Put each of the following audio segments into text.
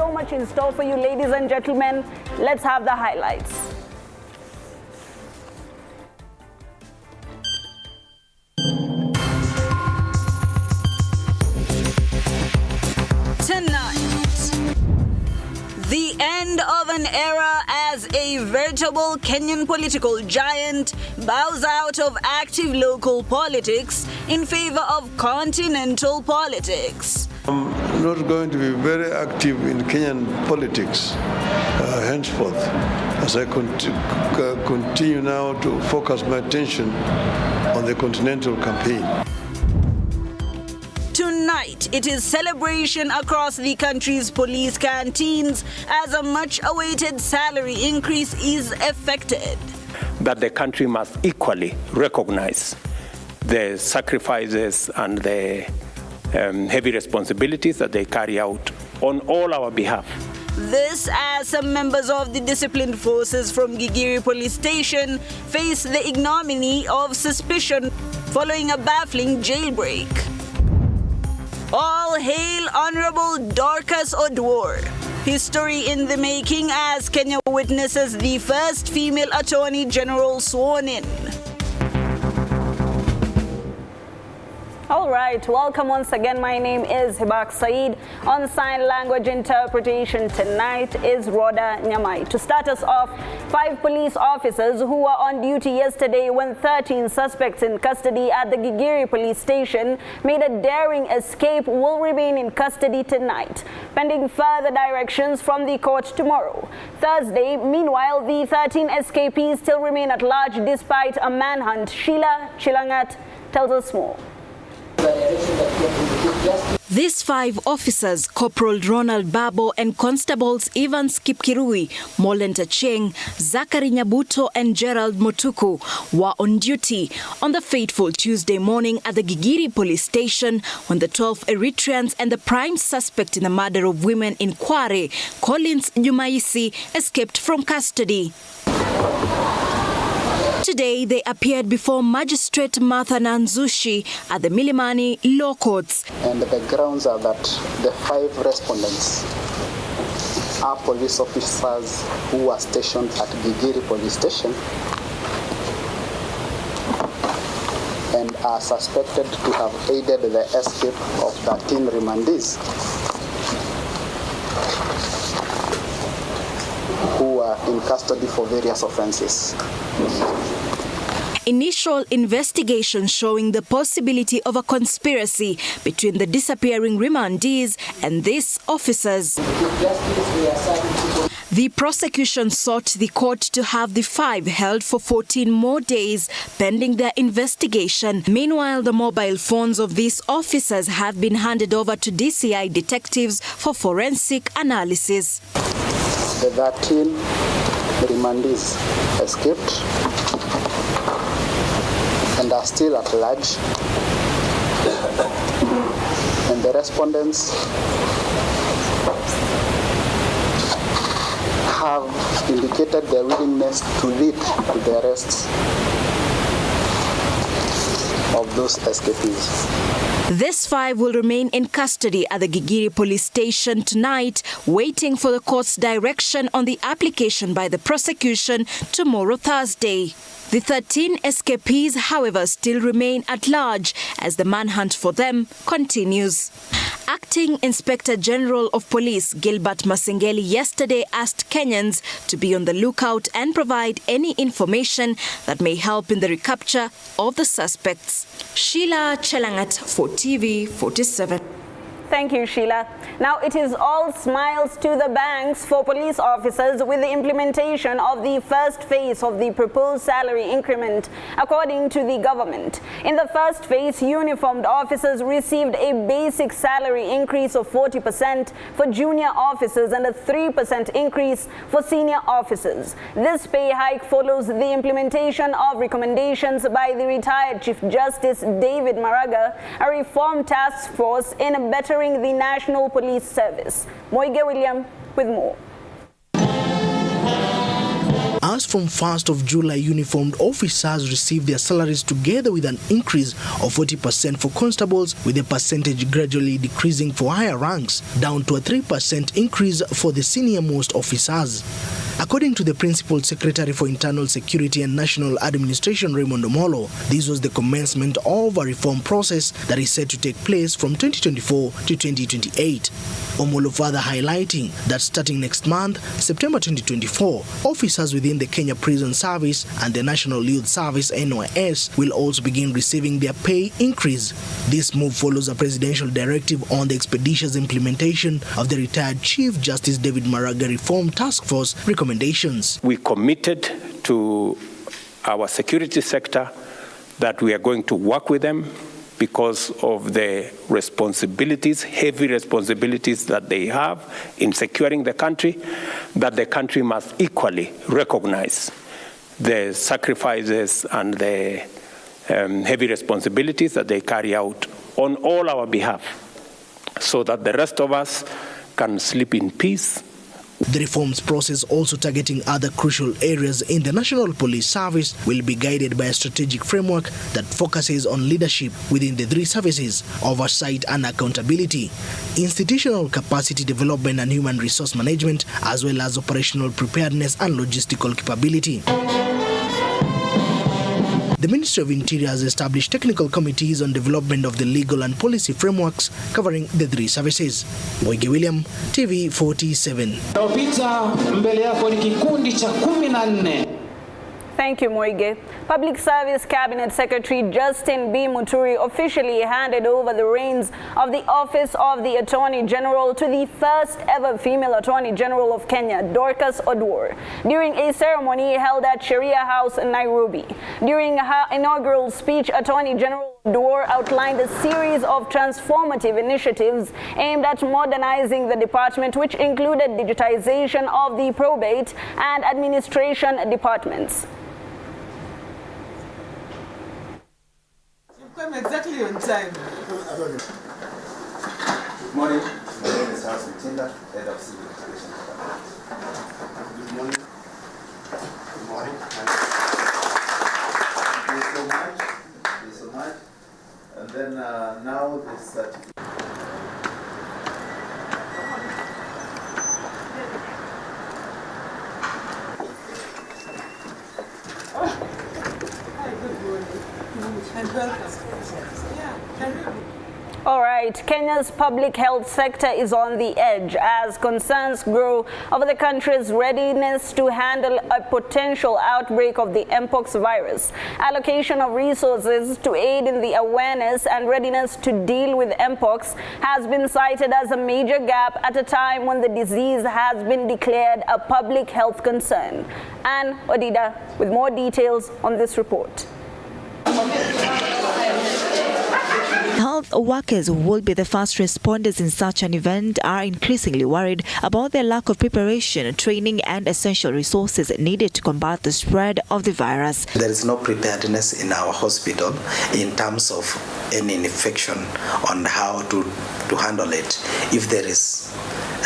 so much in store for you, ladies and gentlemen. Let's have the highlights. Tonight, the end of an era as a veritable Kenyan political giant bows out of active local politics in favor of continental politics. I'm not going to be very active in Kenyan politics henceforth, as I continue now to focus my attention on the continental campaign. Tonight, it is celebration across the country's police canteens as a much-awaited salary increase is effected. That the country must equally recognize the sacrifices and the heavy responsibilities that they carry out on all our behalf. This as some members of the disciplined forces from Gigiri police station face the ignominy of suspicion following a baffling jailbreak. All hail Honorable Dorcas Odwor. History in the making as Kenya witnesses the first female Attorney General sworn in. All right, welcome once again. My name is Hibaq Said. On sign language interpretation tonight is Rhoda Nyamai. To start us off, 5 police officers who were on duty yesterday when 13 suspects in custody at the Gigiri police station made a daring escape will remain in custody tonight, pending further directions from the court tomorrow. Thursday, meanwhile, the 13 escapees still remain at large despite a manhunt. Sheila Chilangat tells us more. These 5 officers, Corporal Ronald Babo and Constables Evans Kipkirui, Molenta Cheng, Zachary Nyabuto and Gerald Motuku, were on duty on the fateful Tuesday morning at the Gigiri police station when the 12 Eritreans and the prime suspect in the murder of women in Kware, Collins Jumaisi, escaped from custody. Today, they appeared before Magistrate Martha Nanzushi at the Milimani Law Courts. And the grounds are that the 5 respondents are police officers who are stationed at Gigiri police station and are suspected to have aided the escape of 13 remandees who are in custody for various offenses. Initial investigation showing the possibility of a conspiracy between the disappearing remandees and these officers. The prosecution sought the court to have the 5 held for 14 more days pending their investigation. Meanwhile, the mobile phones of these officers have been handed over to DCI detectives for forensic analysis. The 13 remandees escaped and are still at large, and the respondents have indicated their willingness to lead to the arrests of those escapees. These 5 will remain in custody at the Gigiri police station tonight, waiting for the court's direction on the application by the prosecution tomorrow, Thursday. The 13 escapees, however, still remain at large as the manhunt for them continues. Acting Inspector General of Police Gilbert Masengeli yesterday asked Kenyans to be on the lookout and provide any information that may help in the recapture of the suspects. Sheila Chelangat for TV47. Thank you, Sheila. Now, it is all smiles to the banks for police officers with the implementation of the first phase of the proposed salary increment, according to the government. In the first phase, uniformed officers received a basic salary increase of 40% for junior officers and a 3% increase for senior officers. This pay hike follows the implementation of recommendations by the retired Chief Justice David Maraga, a reform task force in bettering the National Police Service. Moige William with more. As from 1st of July, uniformed officers receive their salaries together with an increase of 40% for constables, with the percentage gradually decreasing for higher ranks, down to a 3% increase for the senior-most officers. According to the Principal Secretary for Internal Security and National Administration, Raymond Omolo, this was the commencement of a reform process that is set to take place from 2024 to 2028. Omolo further highlighting that starting next month, September 2024, officers within the Kenya Prison Service and the National Youth Service (NYS) will also begin receiving their pay increase. This move follows a presidential directive on the expeditious implementation of the retired Chief Justice David Maraga Reform Task Force recommendations. We committed to our security sector that we are going to work with them because of the responsibilities, heavy responsibilities that they have in securing the country, that the country must equally recognize the sacrifices and the heavy responsibilities that they carry out on all our behalf, so that the rest of us can sleep in peace. The reforms process, also targeting other crucial areas in the National Police Service, will be guided by a strategic framework that focuses on leadership within the three services, oversight and accountability, institutional capacity development and human resource management, as well as operational preparedness and logistical capability. The Ministry of Interior has established technical committees on development of the legal and policy frameworks covering the three services. Moige William, TV47. Thank you, Moige. Public Service Cabinet Secretary Justin B. Muturi officially handed over the reins of the Office of the Attorney General to the first ever female Attorney General of Kenya, Dorcas Oduor, during a ceremony held at Sharia House in Nairobi. During her inaugural speech, Attorney General Oduor outlined a series of transformative initiatives aimed at modernizing the department, which included digitization of the probate and administration departments. I'm exactly on time. Good morning. My name is House Mtinda, Head of Civil Education Department. Good morning. Good morning. Thank you so much. Thank you so much. And then now this certificate. All right, Kenya's public health sector is on the edge as concerns grow over the country's readiness to handle a potential outbreak of the Mpox virus. Allocation of resources to aid in the awareness and readiness to deal with Mpox has been cited as a major gap at a time when the disease has been declared a public health concern. Anne Odida with more details on this report. Health workers who will be the first responders in such an event are increasingly worried about their lack of preparation, training and essential resources needed to combat the spread of the virus. There is no preparedness in our hospital in terms of any infection on how to handle it. If there is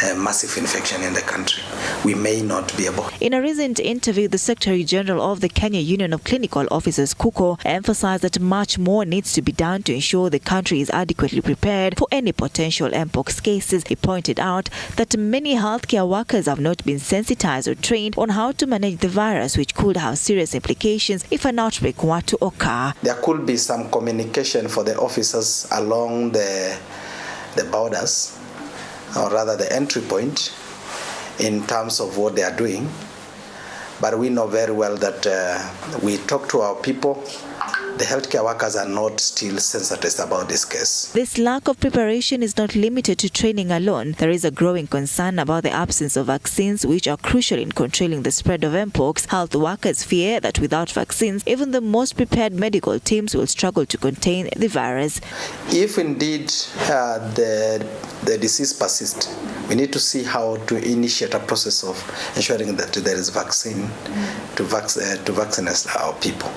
a massive infection in the country, we may not be able. In a recent interview, the Secretary General of the Kenya Union of Clinical Officers, KUCO, emphasized that much more needs to be done to ensure the country is adequately prepared for any potential Mpox cases. He pointed out that many healthcare workers have not been sensitized or trained on how to manage the virus, which could have serious implications if an outbreak were to occur. There could be some communication for the officers along the borders, or rather the entry point, in terms of what they are doing. But we know very well that we talk to our people. The healthcare workers are not still sensitized about this case. This lack of preparation is not limited to training alone. There is a growing concern about the absence of vaccines, which are crucial in controlling the spread of Mpox. Health workers fear that without vaccines, even the most prepared medical teams will struggle to contain the virus. If indeed the disease persists, we need to see how to initiate a process of ensuring that there is vaccine to vaccinate our people.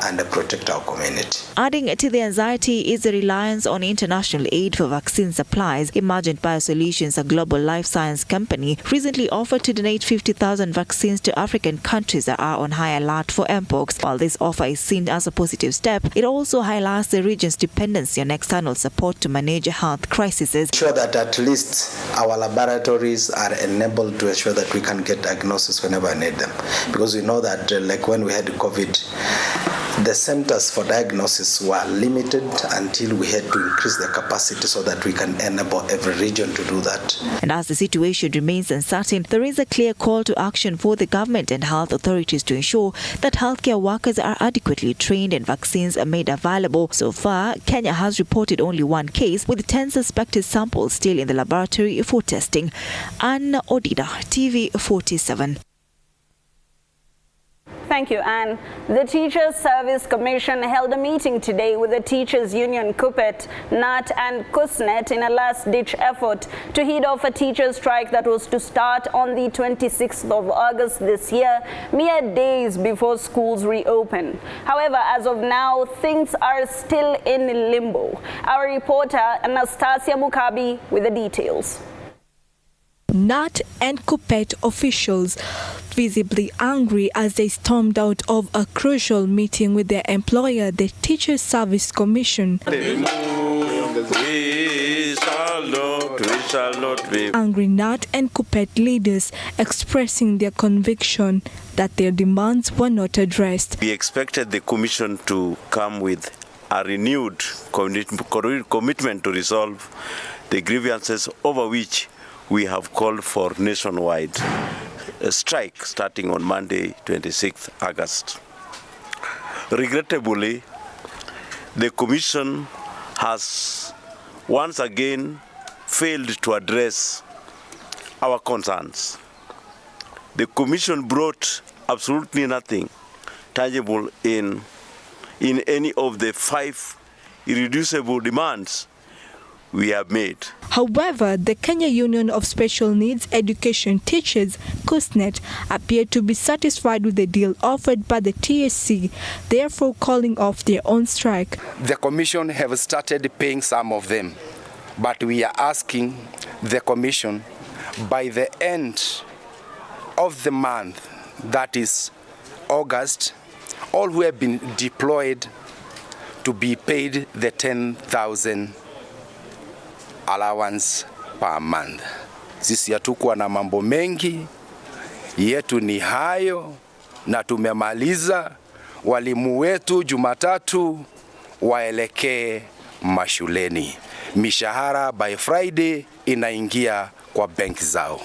and protect our community. Adding to the anxiety is the reliance on international aid for vaccine supplies. Emergent Biosolutions, a global life science company, recently offered to donate 50,000 vaccines to African countries that are on high alert for Mpox. While this offer is seen as a positive step, it also highlights the region's dependency on external support to manage health crises. Ensure that at least our laboratories are enabled to ensure that we can get diagnosis whenever we need them. Because we know that like when we had COVID, the centers for diagnosis were limited until we had to increase the capacity so that we can enable every region to do that. And as the situation remains uncertain, there is a clear call to action for the government and health authorities to ensure that healthcare workers are adequately trained and vaccines are made available. So far, Kenya has reported only one case, with 10 suspected samples still in the laboratory for testing. Anna Odida, TV47. Thank you, Anne. The Teachers Service Commission held a meeting today with the Teachers Union KUPPET, NAT and KUSNET in a last-ditch effort to head off a teachers' strike that was to start on the 26th of August this year, mere days before schools reopen. However, as of now, things are still in limbo. Our reporter, Anastasia Mukabi, with the details. NAT and KUPPET officials visibly angry as they stormed out of a crucial meeting with their employer, the Teachers Service Commission. Angry NAT and KUPPET leaders expressing their conviction that their demands were not addressed. We expected the Commission to come with a renewed commitment to resolve the grievances over which we have called for nationwide strike starting on Monday, 26th August. Regrettably, the Commission has once again failed to address our concerns. The Commission brought absolutely nothing tangible in any of the 5 irreducible demands we have made. However, the Kenya Union of Special Needs Education Teachers, KUSNET, appeared to be satisfied with the deal offered by the TSC, therefore calling off their own strike. The Commission have started paying some of them, but we are asking the Commission by the end of the month, that is August, all who have been deployed to be paid the 10,000 allowance per month. Sisi hatukuwa na mambo mengi, yetu ni hayo na tumemaliza. Walimu wetu Jumatatu waelekee mashuleni. Mishahara by Friday inaingia kwa bank zao.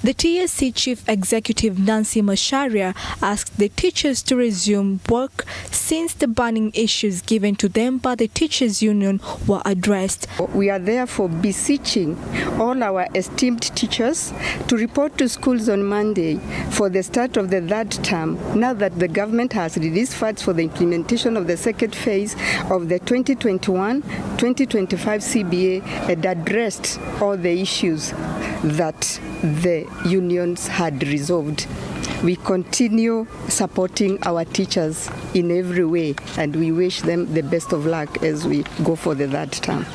The TSC Chief Executive Nancy Macharia asked the teachers to resume work since the burning issues given to them by the Teachers Union were addressed. We are therefore beseeching all our esteemed teachers to report to schools on Monday for the start of the 3rd term, now that the government has released funds for the implementation of the 2nd phase of the 2021-2025 CBA and addressed all the issues that the unions had resolved. We continue supporting our teachers in every way, and we wish them the best of luck as we go for the 3rd term.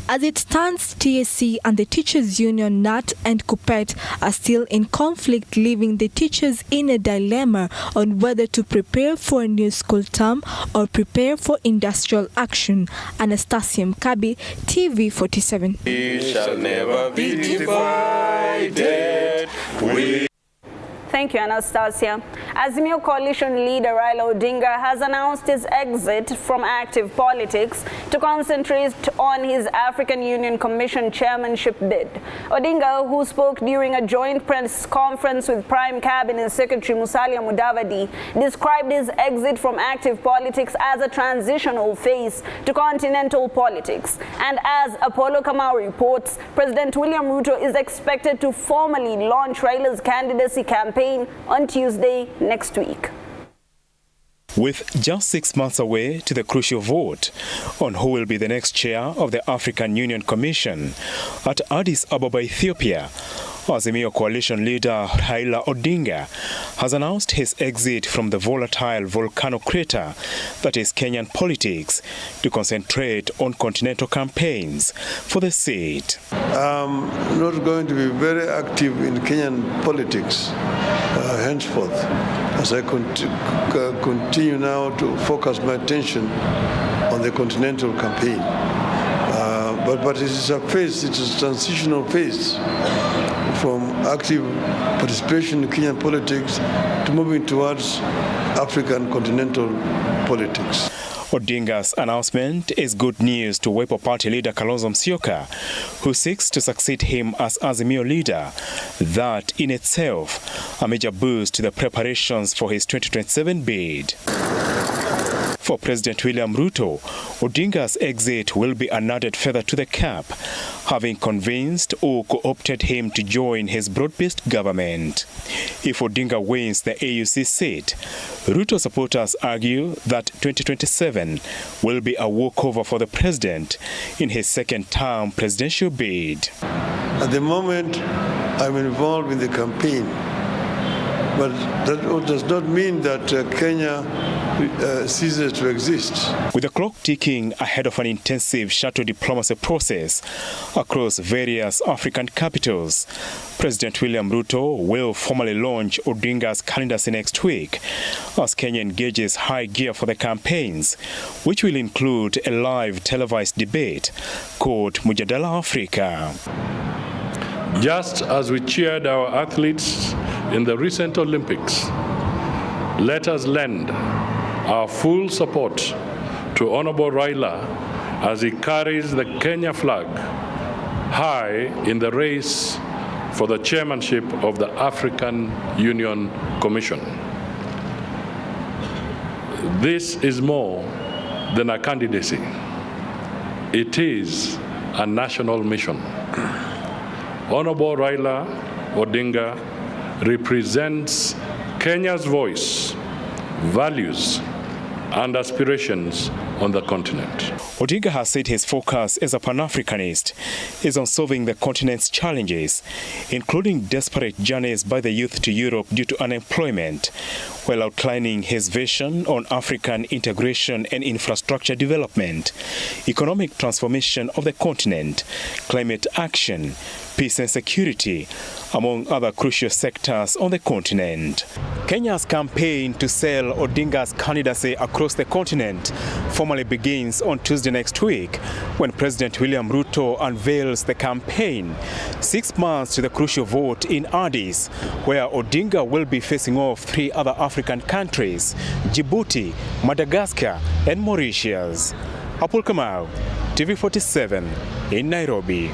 As it stands, TSC and the Teachers Union, NAT and KUPPET are still in conflict, leaving the teachers in a dilemma on whether to prepare for a new school term or prepare for industrial action. Anastasia Mkabi, TV47. We shall never be divided. Thank you, Anastasia. Azimio coalition leader Raila Odinga has announced his exit from active politics to concentrate on his African Union Commission chairmanship bid. Odinga, who spoke during a joint press conference with Prime Cabinet Secretary Musalia Mudavadi, described his exit from active politics as a transitional phase to continental politics. And as Apollo Kamau reports, President William Ruto is expected to formally launch Raila's candidacy campaign on Tuesday next week. With just 6 months away to the crucial vote on who will be the next chair of the African Union Commission at Addis Ababa, Ethiopia, Azimio coalition leader Raila Odinga has announced his exit from the volatile volcano crater that is Kenyan politics to concentrate on continental campaigns for the seat. I'm not going to be very active in Kenyan politics henceforth, as I continue now to focus my attention on the continental campaign. But it is a phase, it is a transitional phase from active participation in Kenyan politics to moving towards African continental politics. Odinga's announcement is good news to Wiper Party leader Kalonzo Musyoka, who seeks to succeed him as Azimio leader. That in itself a major boost to the preparations for his 2027 bid. For President William Ruto, Odinga's exit will be an added feather to the cap, having convinced or co-opted him to join his broad-based government. If Odinga wins the AUC seat, Ruto supporters argue that 2027 will be a walkover for the president in his second-term presidential bid. At the moment, I'm involved in the campaign, but that does not mean that Kenya ceases to exist. With the clock ticking ahead of an intensive shuttle diplomacy process across various African capitals, President William Ruto will formally launch Odinga's candidacy next week as Kenya engages high gear for the campaigns, which will include a live televised debate called Mujadala Africa. Just as we cheered our athletes in the recent Olympics, let us lend our full support to Honorable Raila as he carries the Kenya flag high in the race for the chairmanship of the African Union Commission. This is more than a candidacy. It is a national mission. Honorable Raila Odinga represents Kenya's voice, values, and aspirations on the continent. Odinga has said his focus as a Pan-Africanist is on solving the continent's challenges, including desperate journeys by the youth to Europe due to unemployment, while outlining his vision on African integration and infrastructure development, economic transformation of the continent, climate action, peace and security, among other crucial sectors on the continent. Kenya's campaign to sell Odinga's candidacy across the continent formally begins on Tuesday next week, when President William Ruto unveils the campaign 6 months to the crucial vote in Addis, where Odinga will be facing off 3 other African countries, Djibouti, Madagascar, and Mauritius. Apul Kamau, TV47 in Nairobi.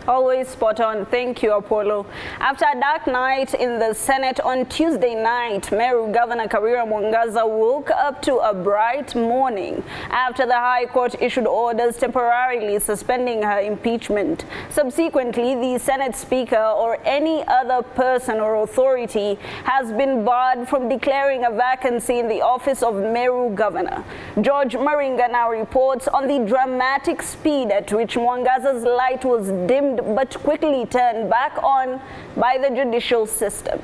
Always spot on. Thank you, Apollo. After a dark night in the Senate on Tuesday night, Meru Governor Kawira Mwangaza woke up to a bright morning after the High Court issued orders temporarily suspending her impeachment. Subsequently, the Senate Speaker or any other person or authority has been barred from declaring a vacancy in the office of Meru Governor. George Maringa now reports on the dramatic speed at which Mwangaza's light was dimmed but quickly turned back on by the judicial system.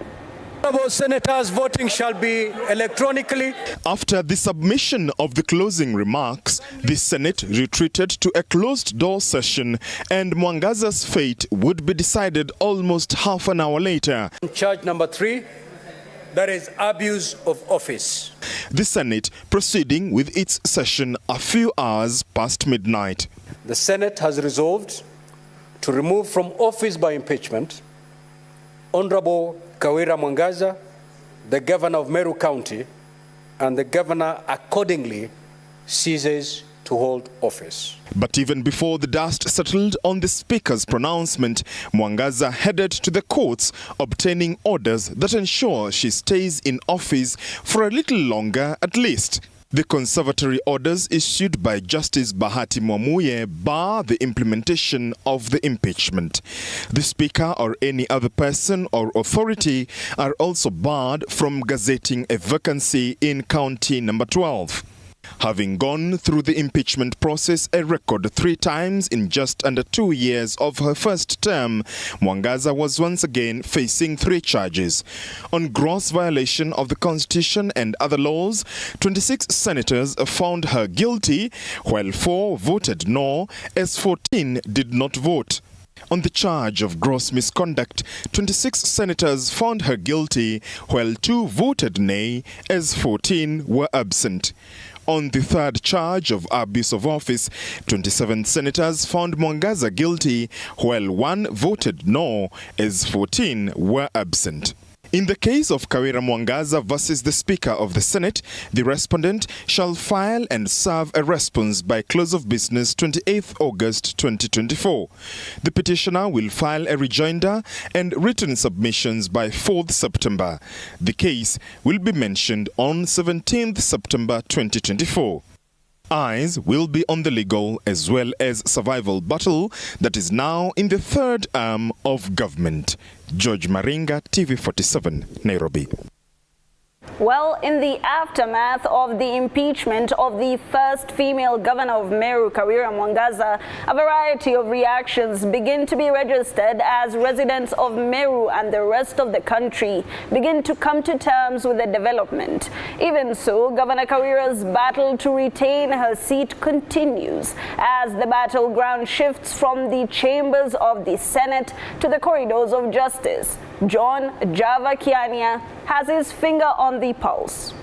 Senators, voting shall be electronically. After the submission of the closing remarks, the Senate retreated to a closed-door session, and Mwangaza's fate would be decided almost half an hour later. Charge number 3, that is abuse of office. The Senate proceeding with its session a few hours past midnight. The Senate has resolved to remove from office by impeachment Honorable Kawira Mwangaza, the Governor of Meru County, and the Governor accordingly ceases to hold office. But even before the dust settled on the Speaker's pronouncement, Mwangaza headed to the courts, obtaining orders that ensure she stays in office for a little longer at least. The conservatory orders issued by Justice Bahati Mwamuye bar the implementation of the impeachment. The Speaker or any other person or authority are also barred from gazetting a vacancy in County number 12. Having gone through the impeachment process a record 3 times in just under 2 years of her first term, Mwangaza was once again facing 3 charges. On gross violation of the Constitution and other laws, 26 senators found her guilty, while 4 voted no, as 14 did not vote. On the charge of gross misconduct, 26 senators found her guilty, while 2 voted nay, as 14 were absent. On the third charge of abuse of office, 27 senators found Mwangaza guilty, while 1 voted no, as 14 were absent. In the case of Kawira Mwangaza versus the Speaker of the Senate, the respondent shall file and serve a response by close of business 28th August 2024. The petitioner will file a rejoinder and written submissions by 4th September. The case will be mentioned on 17th September 2024. Eyes will be on the legal as well as survival battle that is now in the third arm of government. George Maringa, TV47, Nairobi. Well, in the aftermath of the impeachment of the first female governor of Meru, Kawira Mwangaza, a variety of reactions begin to be registered as residents of Meru and the rest of the country begin to come to terms with the development. Even so, Governor Kawira's battle to retain her seat continues as the battleground shifts from the chambers of the Senate to the corridors of justice. John Java Kiania has his finger on the pulse.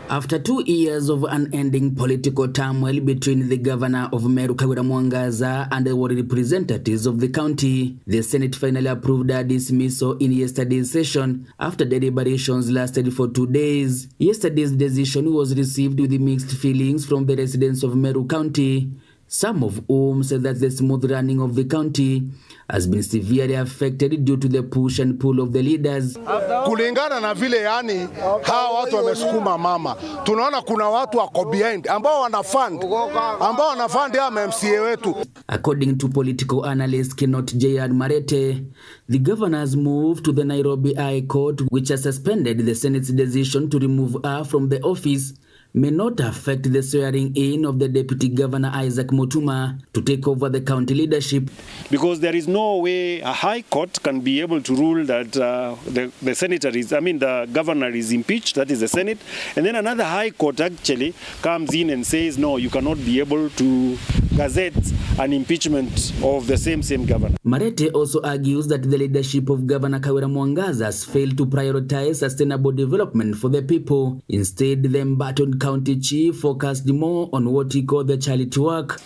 After 2 years of unending political turmoil between the governor of Meru, Kawira Mwangaza, and the representatives of the county, the Senate finally approved a dismissal in yesterday's session after deliberations lasted for 2 days. Yesterday's decision was received with mixed feelings from the residents of Meru County, some of whom said that the smooth running of the county has been severely affected due to the push and pull of the leaders. Kulingana na vile yani hawa watu wamesukuma mama, tunaona kuna watu wako behind ambao wanafund ya MCA wetu. According to political analyst Kinot J.R. Marete, the governor's move to the Nairobi High Court, which has suspended the Senate's decision to remove her from the office, may not affect the swearing in of the Deputy Governor Isaac Mutuma to take over the county leadership. Because there is no way a high court can be able to rule that the governor is impeached, that is the Senate, and then another high court actually comes in and says, no, you cannot be able to gazette an impeachment of the same governor. Marete also argues that the leadership of Governor Kawira Mwangaza has failed to prioritize sustainable development for the people. Instead, the embattled county chief focused more on what he called the charity work.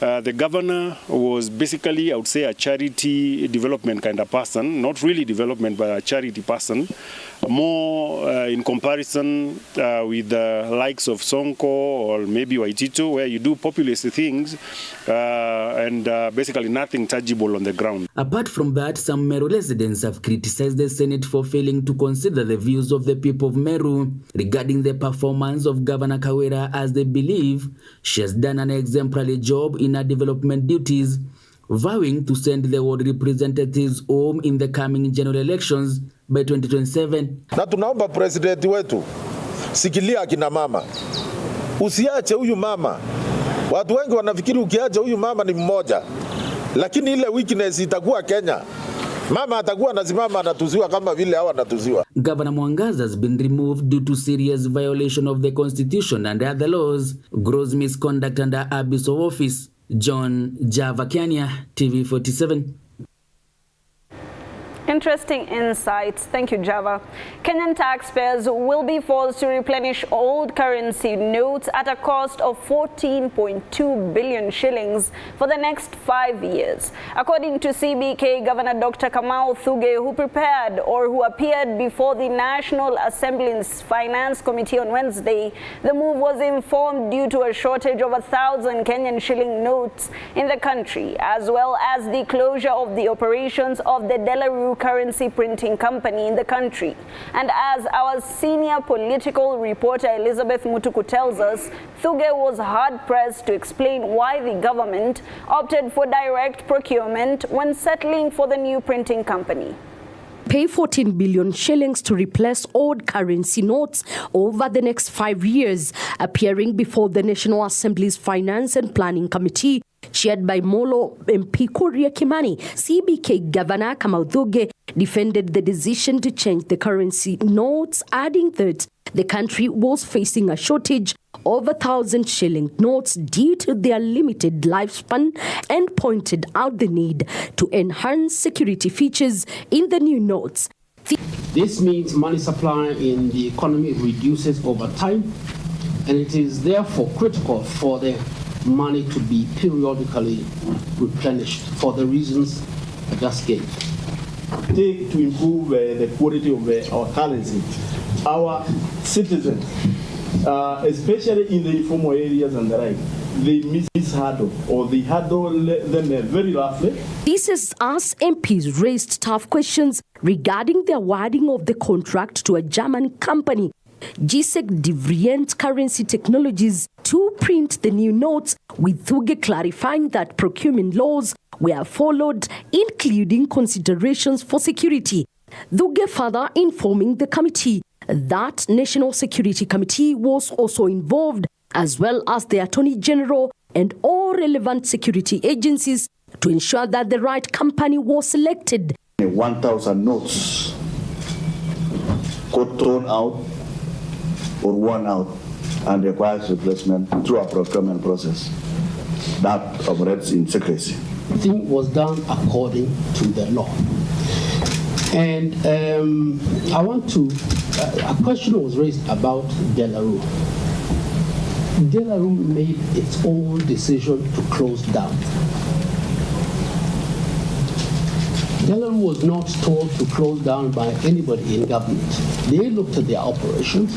The governor was basically, I would say, a charity development kind of person, not really development, but a charity person, more in comparison with the likes of Sonko or maybe Waitito, where you do populist things and basically nothing tangible on the ground. Apart from that, some Meru residents have criticized the Senate for failing to consider the views of the people of Meru regarding the performance of Governor Kawira, as they believe she has done an exemplary job in her development duties, vowing to send the ward representatives home in the coming general elections by 2027. Na tunaomba president wetu, sikilia akina mama. Usiache huyu mama. Watu wengi wanafikiri ukiacha huyu mama ni mmoja. Lakini ile weakness itakuwa Kenya. Mama atakuwa anasimama anatuziwa kama vile hawa anatuziwa. Governor Mwangaza has been removed due to serious violation of the constitution and other laws, gross misconduct and abuse of office. John Java Kenya, TV47. Interesting insights. Thank you, Java. Kenyan taxpayers will be forced to replenish old currency notes at a cost of 14.2 billion shillings for the next 5 years. According to CBK Governor Dr. Kamau Thuge, who appeared before the National Assembly's Finance Committee on Wednesday, the move was informed due to a shortage of 1,000 Kenyan shilling notes in the country, as well as the closure of the operations of the Delarue currency printing company in the country. And as our senior political reporter Elizabeth Mutuku tells us, Thuge was hard-pressed to explain why the government opted for direct procurement when settling for the new printing company. pay 14 billion shillings to replace old currency notes over the next 5 years. Appearing before the National Assembly's Finance and Planning Committee, chaired by Molo Mpikuria Kimani, CBK Governor Kamau Thuge defended the decision to change the currency notes, adding that the country was facing a shortage of 1,000 shilling notes due to their limited lifespan, and pointed out the need to enhance security features in the new notes. This means money supply in the economy reduces over time, and it is therefore critical for the money to be periodically replenished for the reasons I just gave. Take to improve the quality of our currency. Our citizens, especially in the informal areas and the like, they miss this hurdle, or they hurdle them very roughly. This is as MPs raised tough questions regarding the awarding of the contract to a German company, GSEC Devrient Currency Technologies, to print the new notes, with Thuge clarifying that procurement laws were followed, including considerations for security. Thuge further informing the committee that National Security Committee was also involved, as well as the Attorney General and all relevant security agencies, to ensure that the right company was selected. 1,000 notes got thrown out or worn out and requires replacement through a procurement process that operates in secrecy. Everything was done according to the law. And I want to, a question was raised about Delarue. Delarue made its own decision to close down. Delarue was not told to close down by anybody in government. They looked at their operations.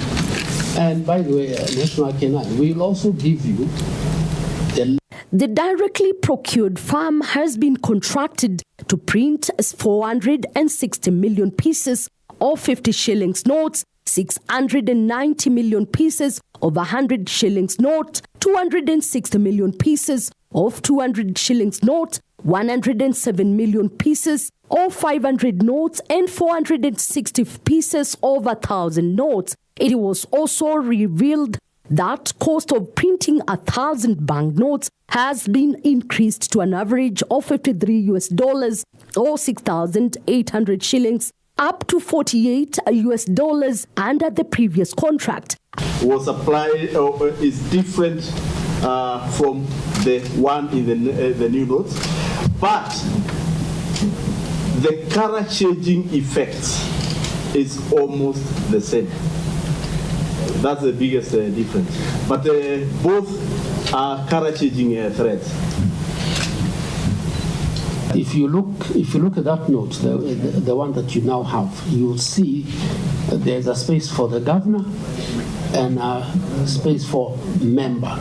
And by the way, National Kenyan, we will also give you the directly procured farm has been contracted to print 460 million pieces of 50 shillings notes, 690 million pieces of 100 shillings note, 260 million pieces of 200 shillings note, 107 million pieces of 500 notes, and 460 pieces of 1,000 notes. It was also revealed that cost of printing 1,000 banknotes has been increased to an average of $53 or 6,800 shillings, up to $48 under the previous contract. Was applied is different from the one in the new notes, but the color changing effect is almost the same. That's the biggest difference. But both are color changing threads. If you look at that note, the one that you now have, you'll see there's a space for the governor and a space for member.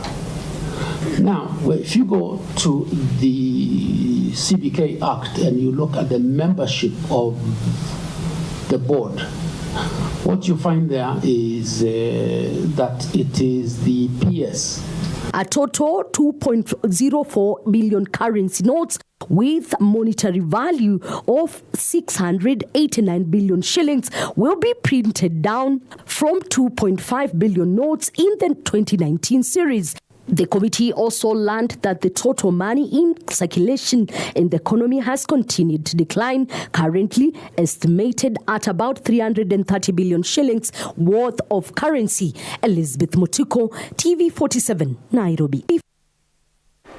Now, if you go to the CBK Act and you look at the membership of the board, what you find there is that it is the PS. A total 2.04 billion currency notes with monetary value of 689 billion shillings will be printed down from 2.5 billion notes in the 2019 series. The committee also learned that the total money in circulation in the economy has continued to decline, currently estimated at about 330 billion shillings worth of currency. Elizabeth Mutuko, TV47, Nairobi.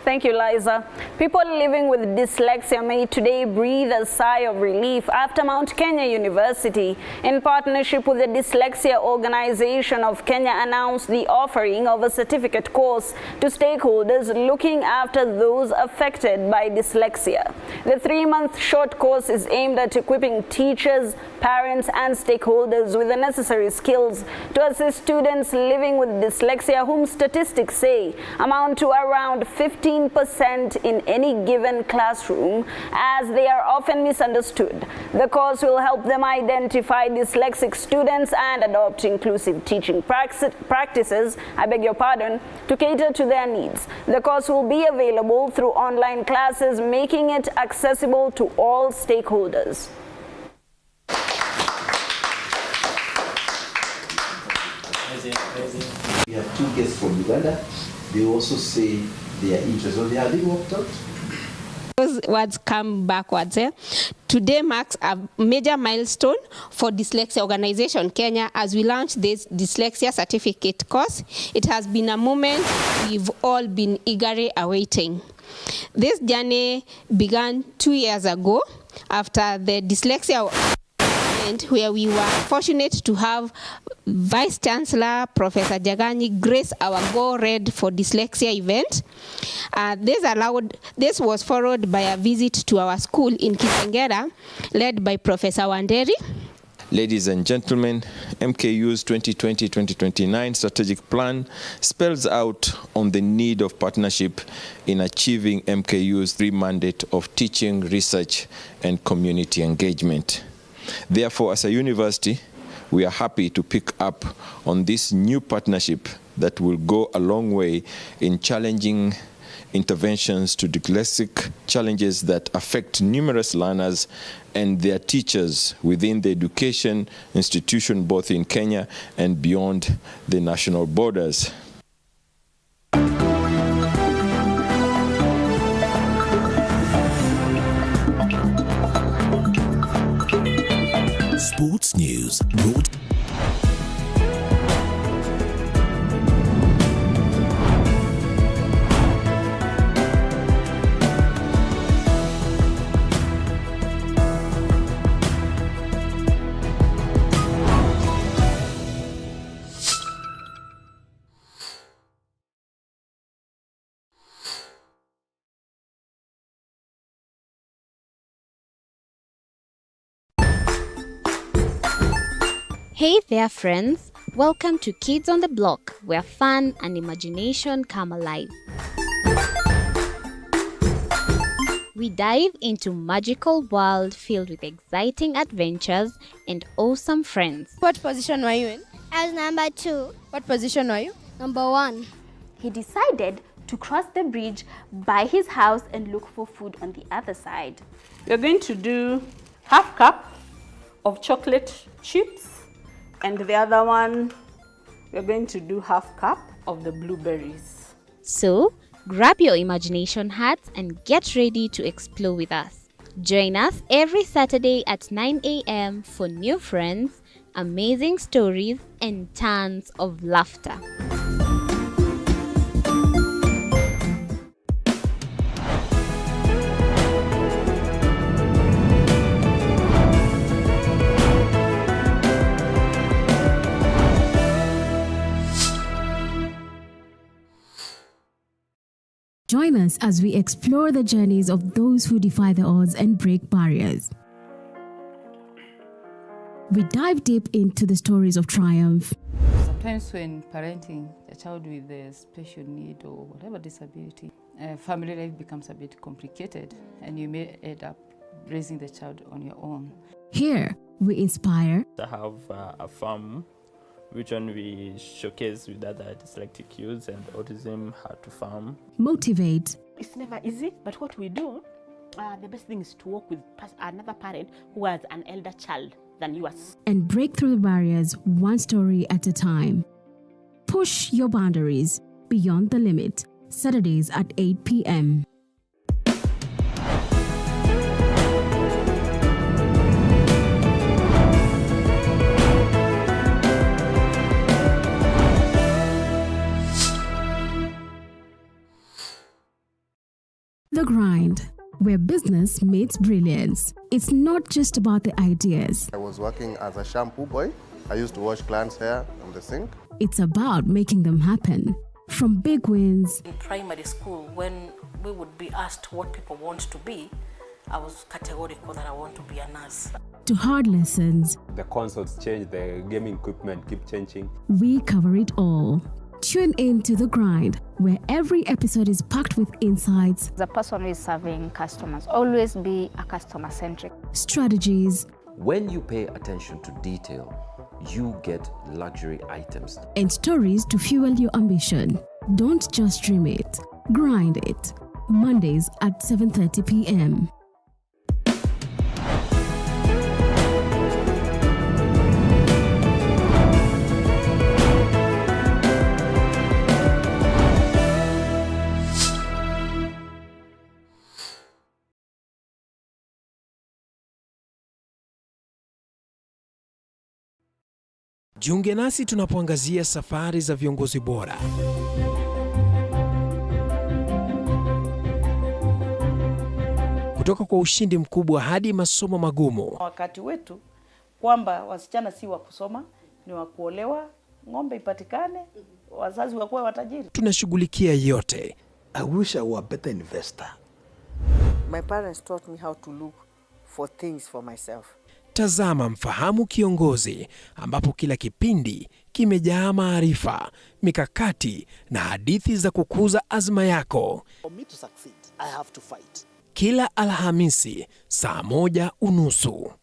Thank you, Liza. People living with dyslexia may today breathe a sigh of relief after Mount Kenya University, in partnership with the Dyslexia Organization of Kenya, announced the offering of a certificate course to stakeholders looking after those affected by dyslexia. The 3-month short course is aimed at equipping teachers, parents, and stakeholders with the necessary skills to assist students living with dyslexia, whom statistics say amount to around 15% in any given classroom, as they are often misunderstood. The course will help them identify dyslexic students and adopt inclusive teaching practices, to cater to their needs. The course will be available through online classes, making it accessible to all stakeholders. We have two guests from Uganda. They also say they are interested. Have they worked out? Those words come backwards. Today marks a major milestone for Dyslexia Organization Kenya as we launch this Dyslexia certificate course. It has been a moment we've all been eagerly awaiting. This journey began 2 years ago after the Dyslexia event, where we were fortunate to have Vice Chancellor Professor Jagani grace our Go Red for Dyslexia event. This was followed by a visit to our school in Kitengera, led by Professor Wanderi. Ladies and gentlemen, MKU's 2020-2029 strategic plan spells out on the need of partnership in achieving MKU's 3 mandate of teaching, research, and community engagement. Therefore, as a university, we are happy to pick up on this new partnership that will go a long way in challenging interventions to dyslexic challenges that affect numerous learners and their teachers within the education institution both in Kenya and beyond the national borders. Sports News brought Hey there friends, welcome to Kids on the Block, where fun and imagination come alive. We dive into magical world filled with exciting adventures and awesome friends. What position were you in? I was number 2. What position were you? Number 1. He decided to cross the bridge by his house and look for food on the other side. We're going to do half cup of chocolate chips, and the other one, we're going to do half cup of the blueberries. So, grab your imagination hats and get ready to explore with us. Join us every Saturday at 9 a.m. for new friends, amazing stories, and tons of laughter. Join us as we explore the journeys of those who defy the odds and break barriers. We dive deep into the stories of triumph. Sometimes when parenting a child with a special need or whatever disability, family life becomes a bit complicated and you may end up raising the child on your own. Here, we inspire. I have a farm which one we showcase with other dyslexic youths and autism how to farm. Motivate. It's never easy, but what we do, the best thing is to work with another parent who has an elder child than yours. And break through the barriers one story at a time. Push your boundaries beyond the limit. Saturdays at 8 p.m. The Grind, where business meets brilliance. It's not just about the ideas. I was working as a shampoo boy. I used to wash clients' hair on the sink. It's about making them happen. From big wins. In primary school, when we would be asked what people want to be, I was categorical that I want to be a nurse. To hard lessons. The consoles change, the gaming equipment keep changing. We cover it all. Tune in to The Grind, where every episode is packed with insights. The person who is serving customers, always be a customer-centric. Strategies. When you pay attention to detail, you get luxury items. And stories to fuel your ambition. Don't just dream it, grind it. Mondays at 7:30 p.m. Jiunge nasi tunapoangazia safari za viongozi bora. Kutoka kwa ushindi mkubwa hadi masomo magumu. Wakati wetu kwamba wasichana si wa kusoma, ni wa kuolewa, ng'ombe ipatikane, wazazi wakuwe watajiri. Tunashughulikia yote. I wish I were a better investor. My parents taught me how to look for things for myself. Tazama Mfahamu Kiongozi, ambapo kila kipindi kimejaa maarifa, mikakati na hadithi za kukuza azma yako. For me to succeed, I have to fight. Kila Alhamisi saa 1:30.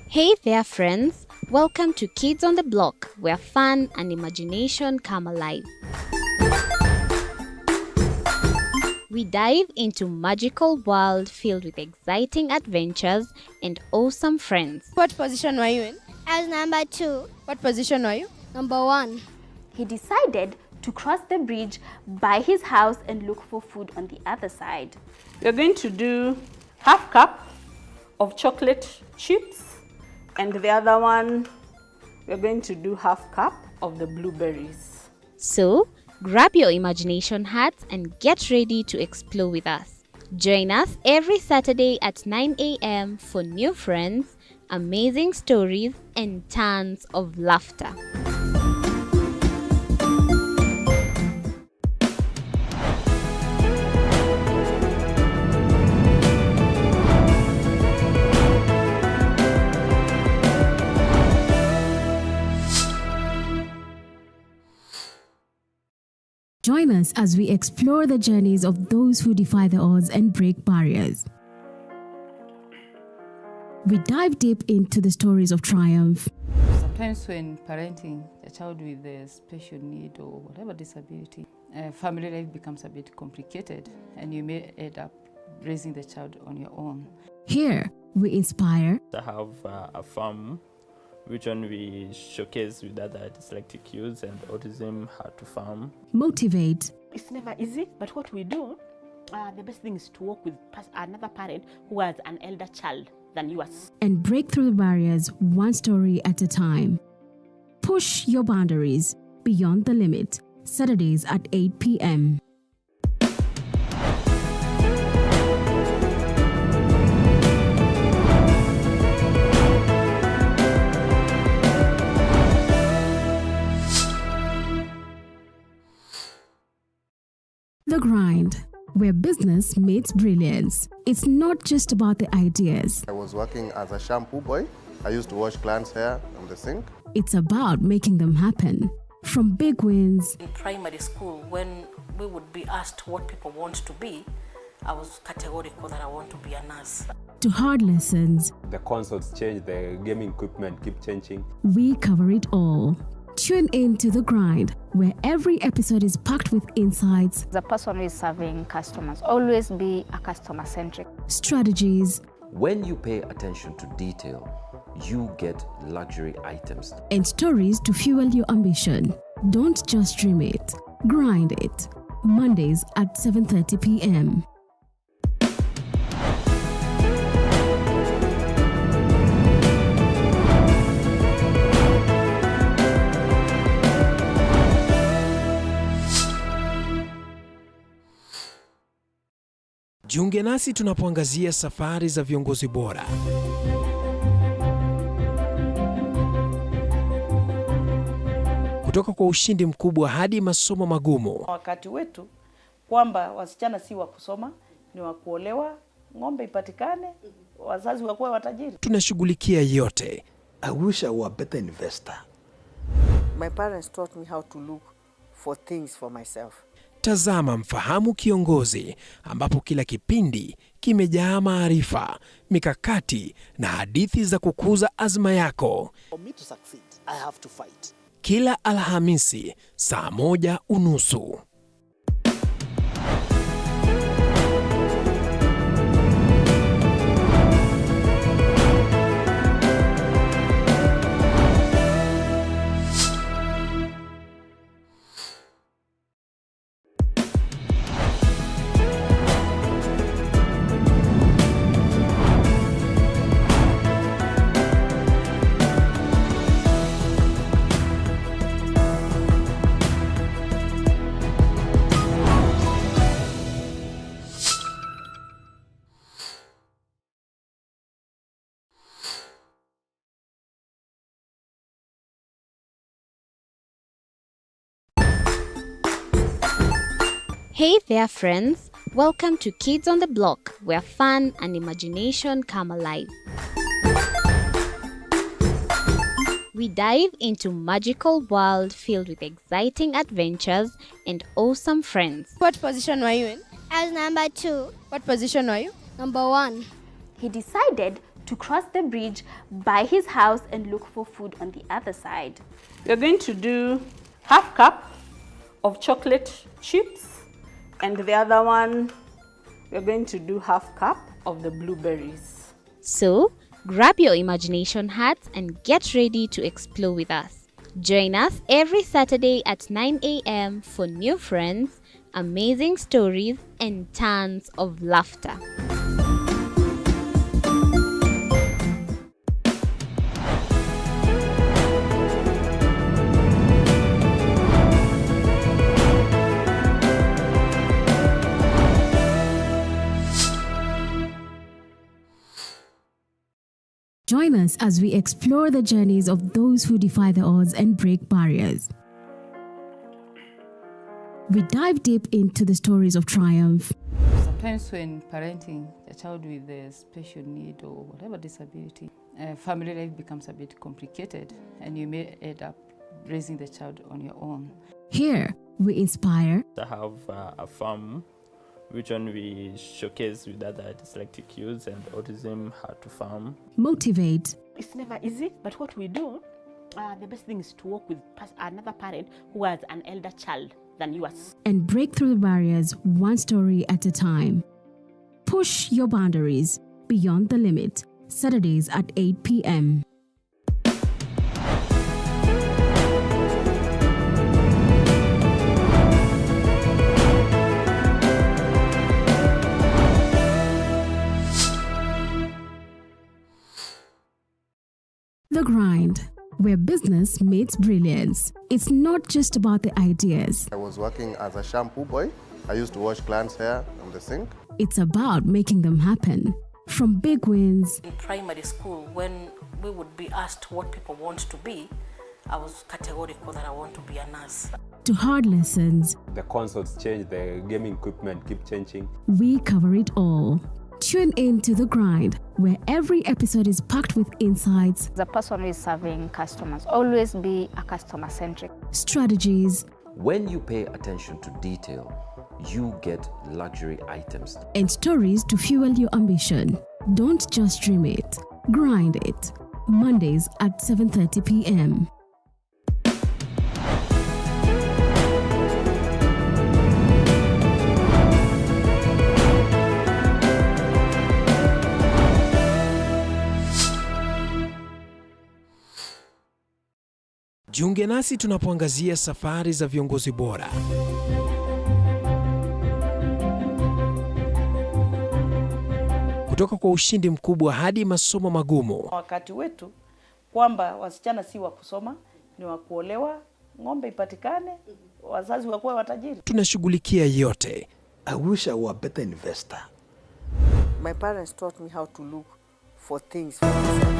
Hey there friends, welcome to Kids on the Block, where fun and imagination come alive. We dive into magical world filled with exciting adventures and awesome friends. What position were you in? I was number 2. What position were you? Number 1. He decided to cross the bridge by his house and look for food on the other side. We're going to do half cup of chocolate chips, and the other one, we're going to do half cup of the blueberries. So, grab your imagination hats and get ready to explore with us. Join us every Saturday at 9 a.m. for new friends, amazing stories, and tons of laughter. Join us as we explore the journeys of those who defy the odds and break barriers. We dive deep into the stories of triumph. Sometimes when parenting a child with a special need or whatever disability, family life becomes a bit complicated and you may end up raising the child on your own. Here, we inspire. I have a farm which one we showcase with other dyslexic youths and autism how to farm. Motivate. It's never easy, but what we do, the best thing is to work with another parent who has an elder child than yours. And break through the barriers one story at a time. Push your boundaries beyond the limit. Saturdays at 8 p.m. The Grind, where business meets brilliance. It's not just about the ideas. I was working as a shampoo boy. I used to wash clients' hair on the sink. It's about making them happen. From big wins. In primary school, when we would be asked what people want to be, I was categorical that I want to be a nurse. To hard lessons. The consoles change, the gaming equipment keep changing. We cover it all. Tune in to The Grind, where every episode is packed with insights. The person who is serving customers, always be a customer-centric. Strategies. When you pay attention to detail, you get luxury items. And stories to fuel your ambition. Don't just dream it, grind it. Mondays at 7:30 p.m. Jiunge nasi tunapoangazia safari za viongozi bora. Kutoka kwa ushindi mkubwa hadi masomo magumu. Wakati wetu kwamba wasichana si wa kusoma, ni wa kuolewa, ng'ombe ipatikane, wazazi wakuwe watajiri. Tunashughulikia yote. I wish I were a better investor. My parents taught me how to look for things for myself. Tazama Mfahamu Kiongozi, ambapo kila kipindi kimejaa maarifa, mikakati na hadithi za kukuza azma yako. For me to succeed, I have to fight. Kila Alhamisi saa 1:30. Hey there, friends. Welcome to Kids on the Block, where fun and imagination come alive. We dive into magical world filled with exciting adventures and awesome friends. What position were you in? I was number 2. What position were you? Number 1. He decided to cross the bridge by his house and look for food on the other side. We're going to do half cup of chocolate chips, and the other one, we're going to do half cup of the blueberries. So, grab your imagination hats and get ready to explore with us. Join us every Saturday at 9 a.m. for new friends, amazing stories, and tons of laughter. Join us as we explore the journeys of those who defy the odds and break barriers. We dive deep into the stories of triumph. Sometimes when parenting a child with a special need or whatever disability, family life becomes a bit complicated and you may end up raising the child on your own. Here, we inspire. I have a farm which one we showcase with other dyslexic youths and autism how to farm. Motivate. It's never easy, but what we do, the best thing is to work with another parent who has an elder child than yours. And break through the barriers one story at a time. Push your boundaries beyond the limit. Saturdays at 8 p.m. The Grind, where business meets brilliance. It's not just about the ideas. I was working as a shampoo boy. I used to wash clients' hair on the sink. It's about making them happen. From big wins. In primary school, when we would be asked what people want to be, I was categorical that I want to be a nurse. To hard lessons. The consoles change, the gaming equipment keep changing. We cover it all. Tune in to The Grind, where every episode is packed with insights. The person who is serving customers, always be a customer-centric. Strategies. When you pay attention to detail, you get luxury items. And stories to fuel your ambition. Don't just dream it, grind it. Mondays at 7:30 p.m. Jiunge nasi tunapoangazia safari za viongozi bora. Kutoka kwa ushindi mkubwa hadi masomo magumu. Wakati wetu kwamba wasichana si wa kusoma, ni wa kuolewa, ng'ombe ipatikane, wazazi wakuwe watajiri. Tunashughulikia yote. I wish I were a better investor. My parents taught me how to look for things for myself.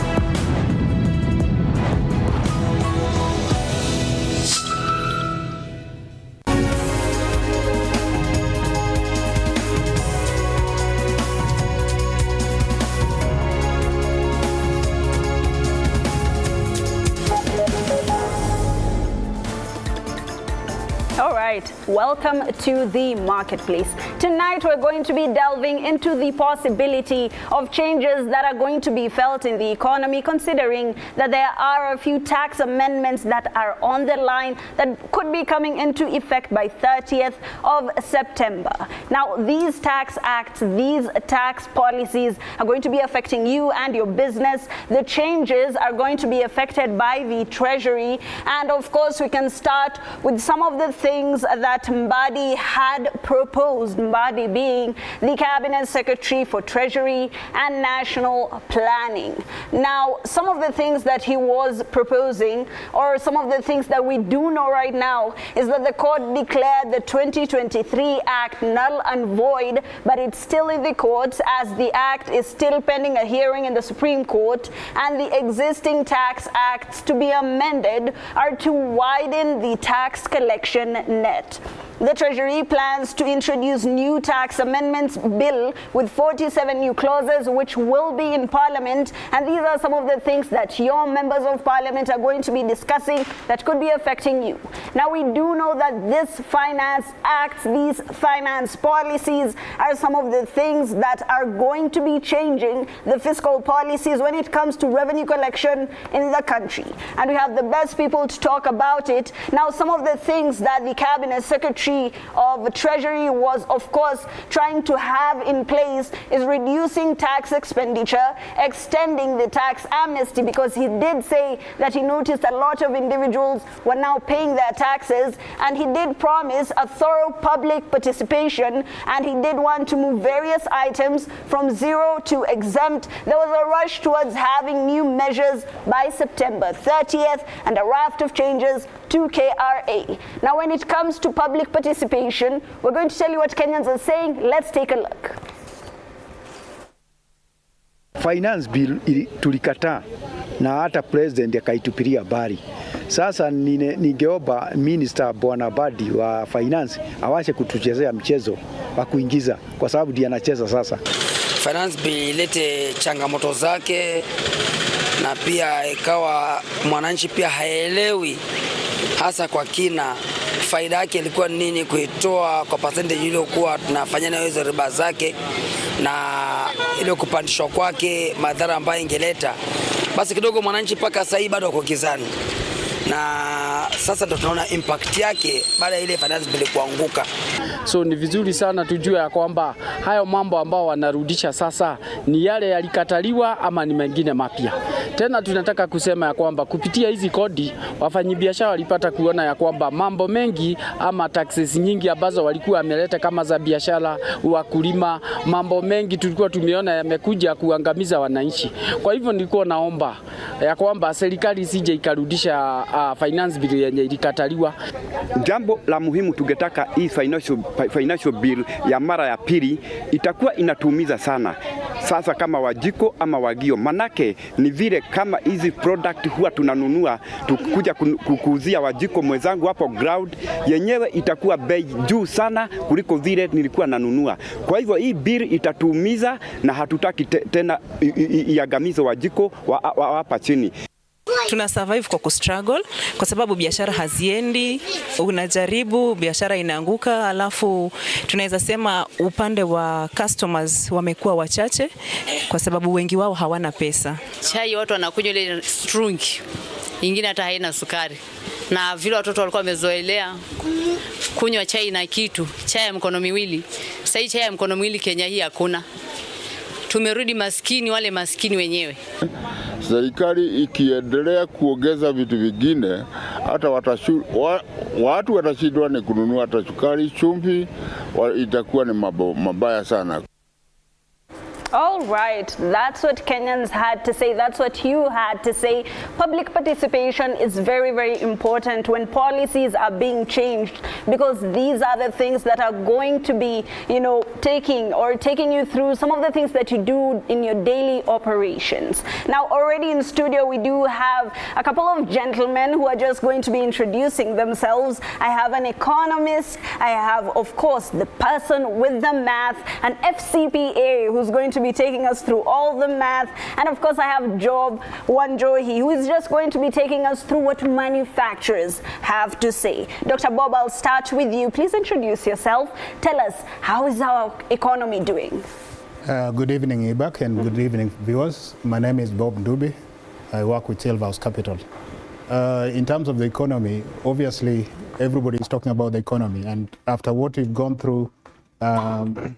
Welcome to the marketplace. Tonight we're going to be delving into the possibility of changes that are going to be felt in the economy, considering that there are a few tax amendments that are on the line that could be coming into effect by 30th of September. Now, these tax acts, these tax policies are going to be affecting you and your business. The changes are going to be affected by the Treasury, and of course we can start with some of the things that Mbadi had proposed, Mbadi being the Cabinet Secretary for Treasury and National Planning. Now, some of the things that he was proposing, or some of the things that we do know right now, is that the court declared the 2023 Act null and void, but it's still in the courts as the Act is still pending a hearing in the Supreme Court, and the existing tax acts to be amended are to widen the tax collection net. The Treasury plans to introduce new tax amendments bill with 47 new clauses which will be in Parliament, and these are some of the things that your members of Parliament are going to be discussing that could be affecting you. Now, we do know that this finance acts, these finance policies are some of the things that are going to be changing the fiscal policies when it comes to revenue collection in the country. And we have the best people to talk about it. Now, some of the things that the Cabinet Secretary of Treasury was, of course, trying to have in place is reducing tax expenditure, extending the tax amnesty, because he did say that he noticed a lot of individuals were now paying their taxes, and he did promise a thorough public participation, and he did want to move various items from zero to exempt. There was a rush towards having new measures by September 30th and a raft of changes to KRA. Now, when it comes to public participation, we're going to tell you what Kenyans are saying. Let's take a look. Finance bill tulikataa na hata president akaitupilia bari. Sasa ningeomba minister Bwana Badi wa finance awache kutuchezea mchezo wa kuingiza, kwa sababu ndiye anacheza sasa. Finance bill ilete changamoto zake, na pia ikawa mwananchi pia haelewi hasa kwa kina faida yake ilikuwa nini, kuitoa kwa percentage ile kuwa tunafanya na hizo riba zake, na ile kupandishwa kwake madhara ambayo ingeleta. Basi kidogo mwananchi paka sasa bado uko kizani, na sasa ndo tunaona impact yake baada ya ile finance bill kuanguka. So ni vizuri sana tujue ya kwamba hayo mambo ambao wanarudisha sasa ni yale yalikataliwa ama ni mengine mapya. Tena tunataka kusema ya kwamba kupitia hizi kodi wafanyabiashara walipata kuona ya kwamba mambo mengi ama taxes nyingi ambazo walikuwa wameleta kama za biashara, wakulima, mambo mengi tulikuwa tumeona yamekuja kuangamiza wananchi. Kwa hivyo nilikuwa naomba ya kwamba serikali isije ikarudisha finance bill yenye ilikataliwa. Jambo la muhimu tungetaka hii financial bill ya mara ya pili itakuwa inatumiza sana sasa kama wajiko ama wagio, manake ni vile kama hizi product huwa tunanunua tukuja kukuuzia wajiko mwenzangu hapo ground yenyewe itakuwa bei juu sana kuliko vile nilikuwa nanunua. Kwa hivyo hii bill itatumiza na hatutaki tena iangamize wajiko wa hapa chini. Tuna survive kwa kustruggle kwa sababu biashara haziendi, unajaribu biashara inaanguka, alafu tunaweza sema upande wa customers wamekuwa wachache kwa sababu wengi wao hawana pesa. Chai watu wanakunywa ile strong, ingine hata haina sukari, na vile watoto walikuwa wamezoelea kunywa chai na kitu, chai ya mkono miwili. Sasa chai ya mkono miwili Kenya hii hakuna. Tumerudi maskini, wale maskini wenyewe. Serikali ikiendelea kuongeza vitu vingine, hata watu watashindwa ni kununua hata sukari, chumvi, itakuwa ni mabaya sana. All right, that's what Kenyans had to say. That's what you had to say. Public participation is very, very important when policies are being changed, because these are the things that are going to be, taking you through some of the things that you do in your daily operations. Now, already in studio, we do have a couple of gentlemen who are just going to be introducing themselves. I have an economist. I have, of course, the person with the math, an FCPA who's going to be taking us through all the math. And of course, I have Job Wanjohi, who is just going to be taking us through what manufacturers have to say. Dr. Bob, I'll start with you. Please introduce yourself. Tell us, how is our economy doing? Good evening, Hibaq, and good evening, viewers. My name is Bob Ndubi. I work with Silverhouse Capital. In terms of the economy, obviously, everybody is talking about the economy. And after what we've gone through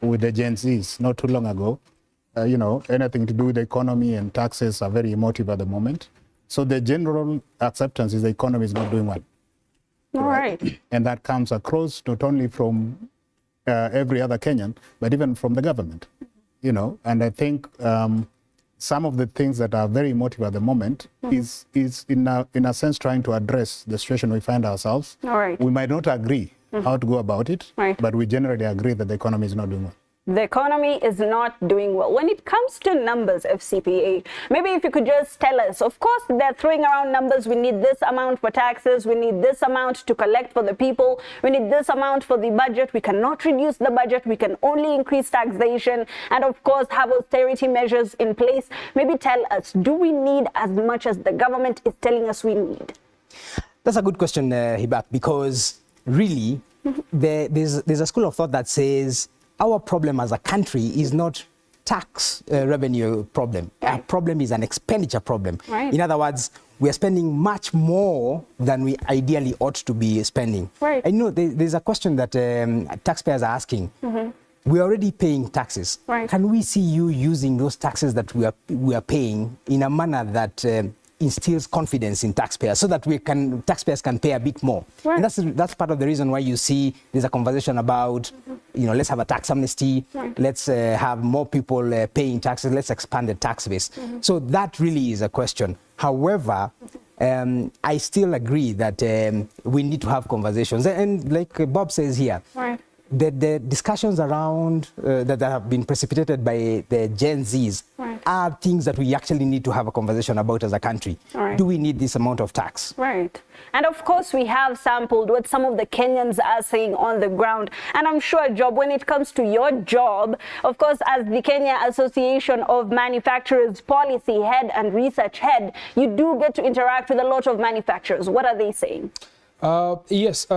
with the Gen Zs not too long ago, you know, anything to do with the economy and taxes are very emotive at the moment. So the general acceptance is the economy is not doing well. All right. And that comes across not only from every other Kenyan, but even from the government. You know, and I think some of the things that are very emotive at the moment is in a sense trying to address the situation we find ourselves. All right. We might not agree how to go about it, but we generally agree that the economy is not doing well. The economy is not doing well. When it comes to numbers, FCPA, maybe if you could just tell us, of course, they're throwing around numbers. We need this amount for taxes. We need this amount to collect for the people. We need this amount for the budget. We cannot reduce the budget. We can only increase taxation and, of course, have austerity measures in place. Maybe tell us, do we need as much as the government is telling us we need? That's a good question, Hibaq, because really, there's a school of thought that says, our problem as a country is not tax revenue problem. Our problem is an expenditure problem. Right. In other words, we are spending much more than we ideally ought to be spending. Right. And you know, there's a question that taxpayers are asking. We're already paying taxes. Right. Can we see you using those taxes that we are paying in a manner that instills confidence in taxpayers so that taxpayers can pay a bit more? Right. And that's part of the reason why you see there's a conversation about, you know, let's have a tax amnesty, let's have more people paying taxes, let's expand the tax base. So that really is a question. However, I still agree that we need to have conversations. And like Bob says here, the discussions around that have been precipitated by the Gen Zs are things that we actually need to have a conversation about as a country. Do we need this amount of tax? Right. And of course, we have sampled what some of the Kenyans are saying on the ground. And I'm sure, Job, when it comes to your job, of course, as the Kenya Association of Manufacturers Policy Head and Research Head, you do get to interact with a lot of manufacturers. What are they saying? Yes.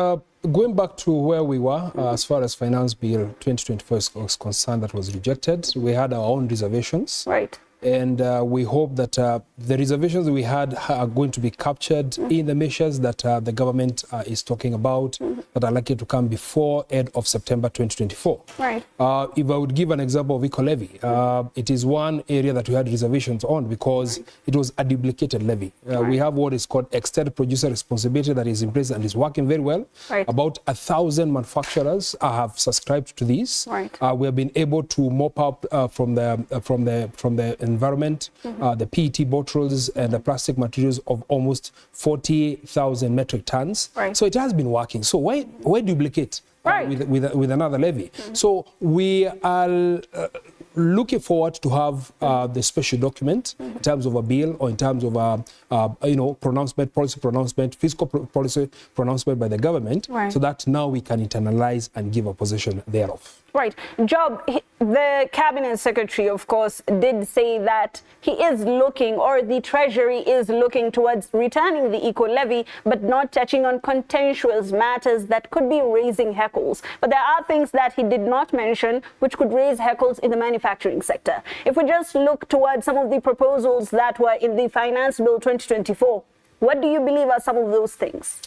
Going back to where we were, as far as Finance Bill 2024 was concerned, that was rejected, we had our own reservations. Right. And we hope that the reservations we had are going to be captured in the measures that the government is talking about that are likely to come before end of September 2024. Right. If I would give an example of eco-levy, it is one area that we had reservations on because it was a duplicated levy. We have what is called extended producer responsibility that is in place and is working very well. Right. About 1,000 manufacturers have subscribed to this. Right. We have been able to mop up from the environment, the PET bottles and the plastic materials of almost 40,000 metric tons. Right. So it has been working. So why duplicate with another levy? So we are looking forward to have the special document in terms of a bill or in terms of pronouncement, policy pronouncement, fiscal policy pronouncement by the government, so that now we can internalize and give a position thereof. Right. Job, the Cabinet Secretary, of course, did say that he is looking, or the Treasury is looking towards returning the eco-levy, but not touching on contentious matters that could be raising heckles. But there are things that he did not mention which could raise heckles in the manufacturing sector. If we just look towards some of the proposals that were in the Finance Bill 2024, what do you believe are some of those things?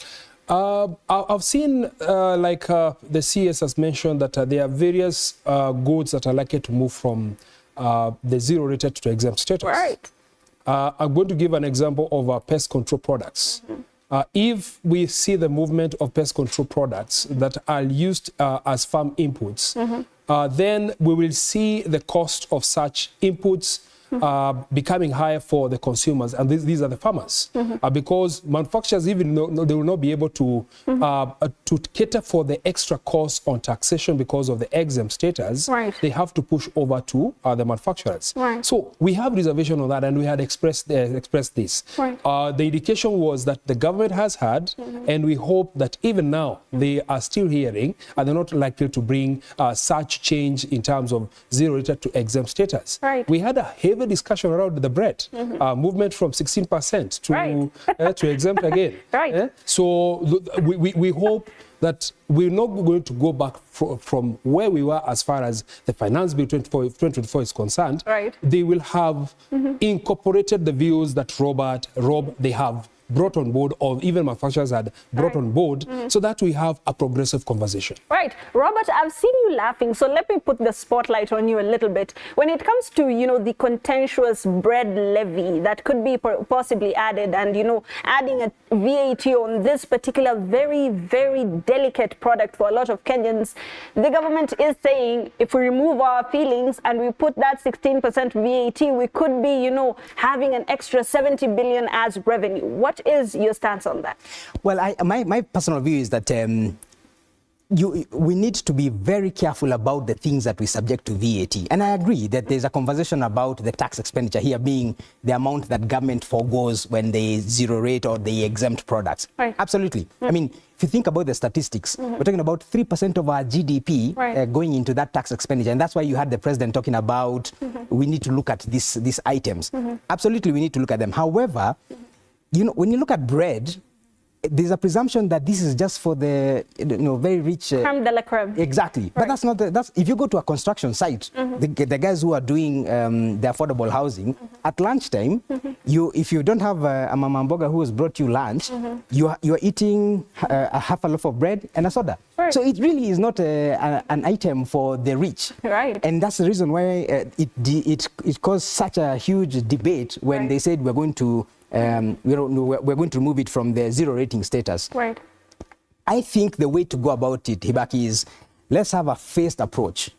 I've seen, the CS has mentioned, that there are various goods that are likely to move from the zero rated to exempt status. Right. I'm going to give an example of pest control products. If we see the movement of pest control products that are used as farm inputs, then we will see the cost of such inputs becoming higher for the consumers, and these are the farmers, because manufacturers, even though they will not be able to cater for the extra costs on taxation because of the exempt status, they have to push over to the manufacturers. So we have reservation on that, and we had expressed this. The indication was that the government has had, and we hope that even now they are still hearing, and they're not likely to bring such change in terms of zero rated to exempt status. We had a heavy discussion around the bread movement from 16% to exempt again. So we hope that we're not going to go back from where we were as far as the Finance Bill 2024 is concerned. They will have incorporated the views that Rob, they have brought on board, or even manufacturers had brought on board, so that we have a progressive conversation. Robert, I've seen you laughing, so let me put the spotlight on you a little bit. When it comes to, the contentious bread levy that could be possibly added, and, adding a VAT on this particular very, very delicate product for a lot of Kenyans, the government is saying if we remove our feelings and we put that 16% VAT, we could be, having an extra 70 billion as revenue. What is your stance on that? Well, my personal view is that we need to be very careful about the things that we subject to VAT. And I agree that there's a conversation about the tax expenditure here being the amount that government forgoes when they zero rate or they exempt products. Absolutely. I mean, if you think about the statistics, we're talking about 3% of our GDP going into that tax expenditure. And that's why you had the president talking about we need to look at these items. Absolutely, we need to look at them. However, when you look at bread, there's a presumption that this is just for the very rich. Creme de la creme. Exactly, but that's not. That's if you go to a construction site, the guys who are doing the affordable housing at lunchtime, if you don't have a mama mboga who has brought you lunch, you're eating a half a loaf of bread and a soda. So it really is not an item for the rich. And that's the reason why it caused such a huge debate when they said we're going to. We're going to remove it from the zero rating status. I think the way to go about it, Hibaq, is let's have a phased approach.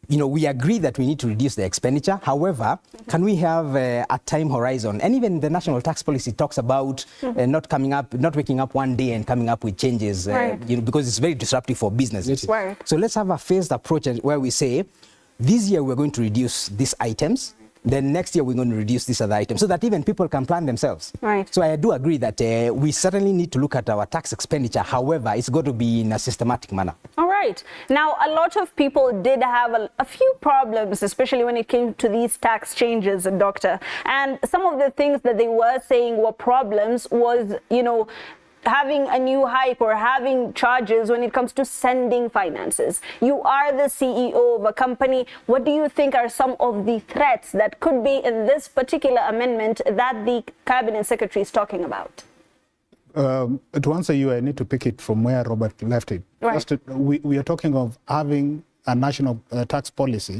We agree that we need to reduce the expenditure. However, can we have a time horizon? And even the national tax policy talks about not waking up one day and coming up with changes, because it's very disruptive for businesses. So let's have a phased approach where we say, this year we're going to reduce these items. Then next year we're going to reduce these other items so that even people can plan themselves. So I do agree that we certainly need to look at our tax expenditure. However, it's got to be in a systematic manner. Now, a lot of people did have a few problems, especially when it came to these tax changes, Doctor. And some of the things that they were saying were problems was, having a new hike or having charges when it comes to sending finances. You are the CEO of a company. What do you think are some of the threats that could be in this particular amendment that the Cabinet Secretary is talking about? To answer you, I need to pick it from where Robert left it. First, we are talking of having a national tax policy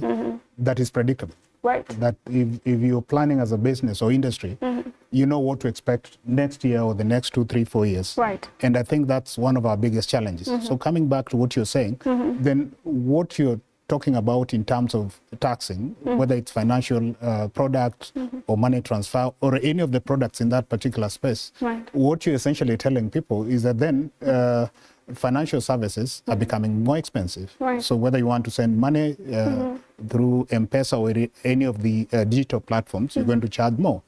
that is predictable. That if you're planning as a business or industry, you know what to expect next year or the next 2, 3, 4 years. And I think that's one of our biggest challenges. So coming back to what you're saying, then what you're talking about in terms of taxing, whether it's financial product or money transfer or any of the products in that particular space, what you're essentially telling people is that then financial services are becoming more expensive. So whether you want to send money through M-Pesa or any of the digital platforms, you're going to charge more.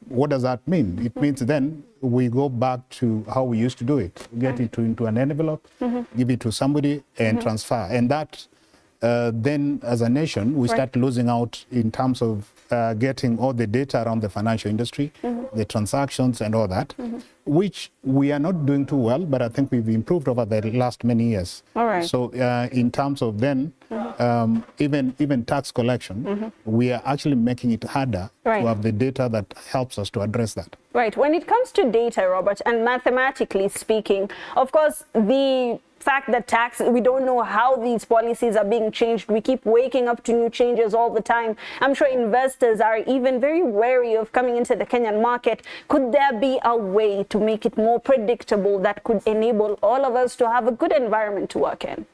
What does that mean? It means then we go back to how we used to do it. Get it into an envelope, give it to somebody and transfer. And that then as a nation, we start losing out in terms of getting all the data around the financial industry, the transactions and all that, which we are not doing too well, but I think we've improved over the last many years. So in terms of then, even tax collection, we are actually making it harder to have the data that helps us to address that. When it comes to data, Robert, and mathematically speaking, of course, the fact that we don't know how these policies are being changed. We keep waking up to new changes all the time. I'm sure investors are even very wary of coming into the Kenyan market. Could there be a way to make it more predictable that could enable all of us to have a good environment to work in?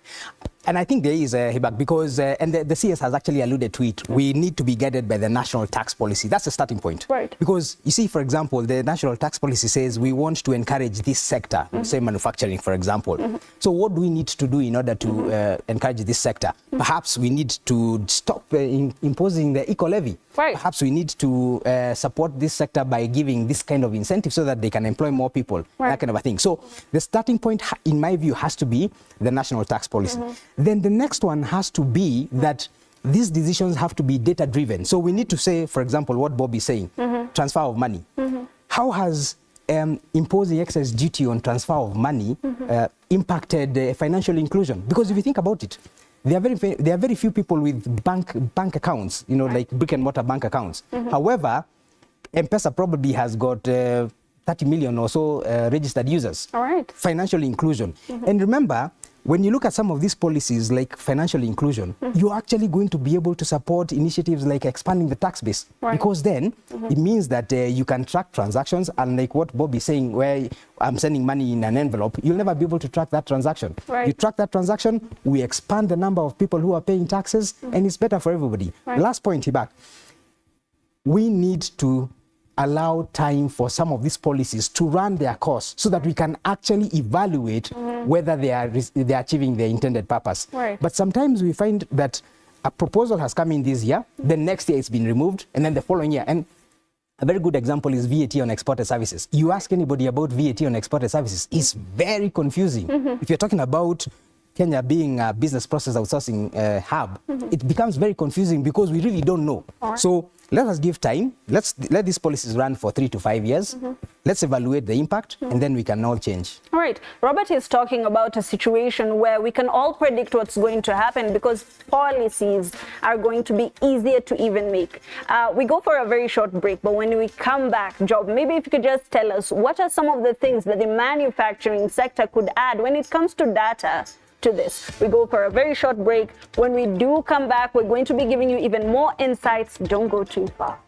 And I think there is a Hibaq because, and the CS has actually alluded to it, we need to be guided by the national tax policy. That's the starting point. Right. Because you see, for example, the national tax policy says we want to encourage this sector, say manufacturing, for example. So what do we need to do in order to encourage this sector? Perhaps we need to stop imposing the eco-levy. Right. Perhaps we need to support this sector by giving this kind of incentive so that they can employ more people, that kind of a thing. So the starting point, in my view, has to be the national tax policy. Then the next one has to be that these decisions have to be data-driven. So we need to say, for example, what Bob is saying, transfer of money. How has imposing excess duty on transfer of money impacted financial inclusion? Because if you think about it, there are very few people with bank accounts, you know, like brick and mortar bank accounts. However, M-Pesa probably has got 30 million or so registered users. All right. Financial inclusion. And remember, when you look at some of these policies like financial inclusion, you're actually going to be able to support initiatives like expanding the tax base. Because then it means that you can track transactions, and like what Bob is saying, where I'm sending money in an envelope, you'll never be able to track that transaction. You track that transaction, we expand the number of people who are paying taxes, and it's better for everybody. Last point, Hibaq. We need to allow time for some of these policies to run their course so that we can actually evaluate whether they are achieving their intended purpose. But sometimes we find that a proposal has come in this year, the next year it's been removed, and then the following year. And a very good example is VAT on exported services. You ask anybody about VAT on exported services, it's very confusing. If you're talking about Kenya being a business process outsourcing hub, it becomes very confusing because we really don't know. So let us give time. Let these policies run for 3 to 5 years. Let's evaluate the impact, and then we can all change. All right. Robert is talking about a situation where we can all predict what's going to happen because policies are going to be easier to even make. We go for a very short break, but when we come back, Job, maybe if you could just tell us what are some of the things that the manufacturing sector could add when it comes to data to this. We go for a very short break. When we do come back, we're going to be giving you even more insights. Don't go too far.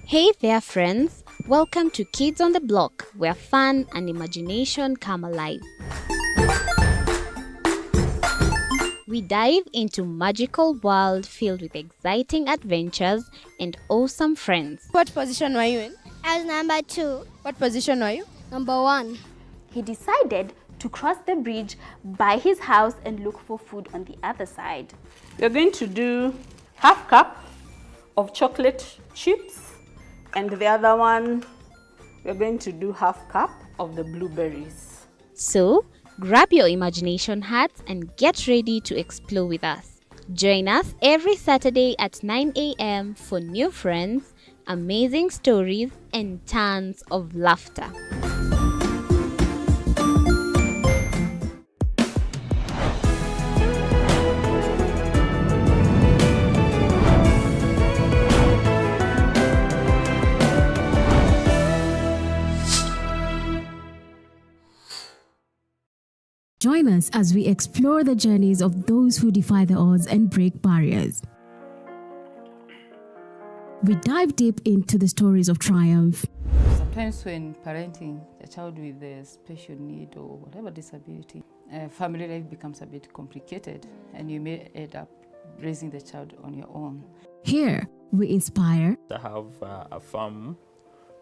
Hey there friends, welcome to Kids on the Block, where fun and imagination come alive. We dive into magical world filled with exciting adventures and awesome friends. What position were you in? I was number 2. What position were you? Number 1. He decided to cross the bridge by his house and look for food on the other side. We're going to do half cup of chocolate chips, and the other one, we're going to do half cup of the blueberries. So, grab your imagination hats and get ready to explore with us. Join us every Saturday at 9 a.m. for new friends, amazing stories, and tons of laughter. Join us as we explore the journeys of those who defy the odds and break barriers. We dive deep into the stories of triumph. Sometimes when parenting a child with a special need or whatever disability, family life becomes a bit complicated and you may end up raising the child on your own. Here, we inspire. I have a farm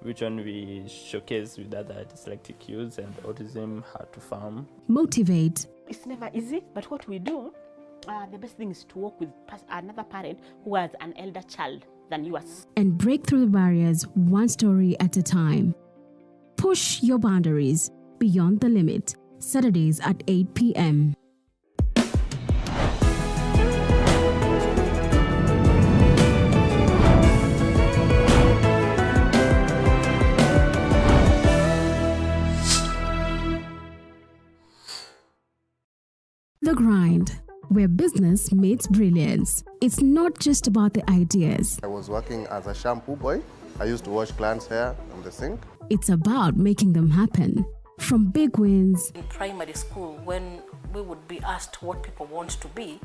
which one we showcase with other dyslexic youths and autism how to farm. Motivate. It's never easy, but what we do, the best thing is to work with another parent who has an elder child than yours. And break through the barriers one story at a time. Push your boundaries beyond the limit. Saturdays at 8 p.m. The Grind, where business meets brilliance. It's not just about the ideas. I was working as a shampoo boy. I used to wash clients' hair on the sink. It's about making them happen. From big wins. In primary school, when we would be asked what people want to be,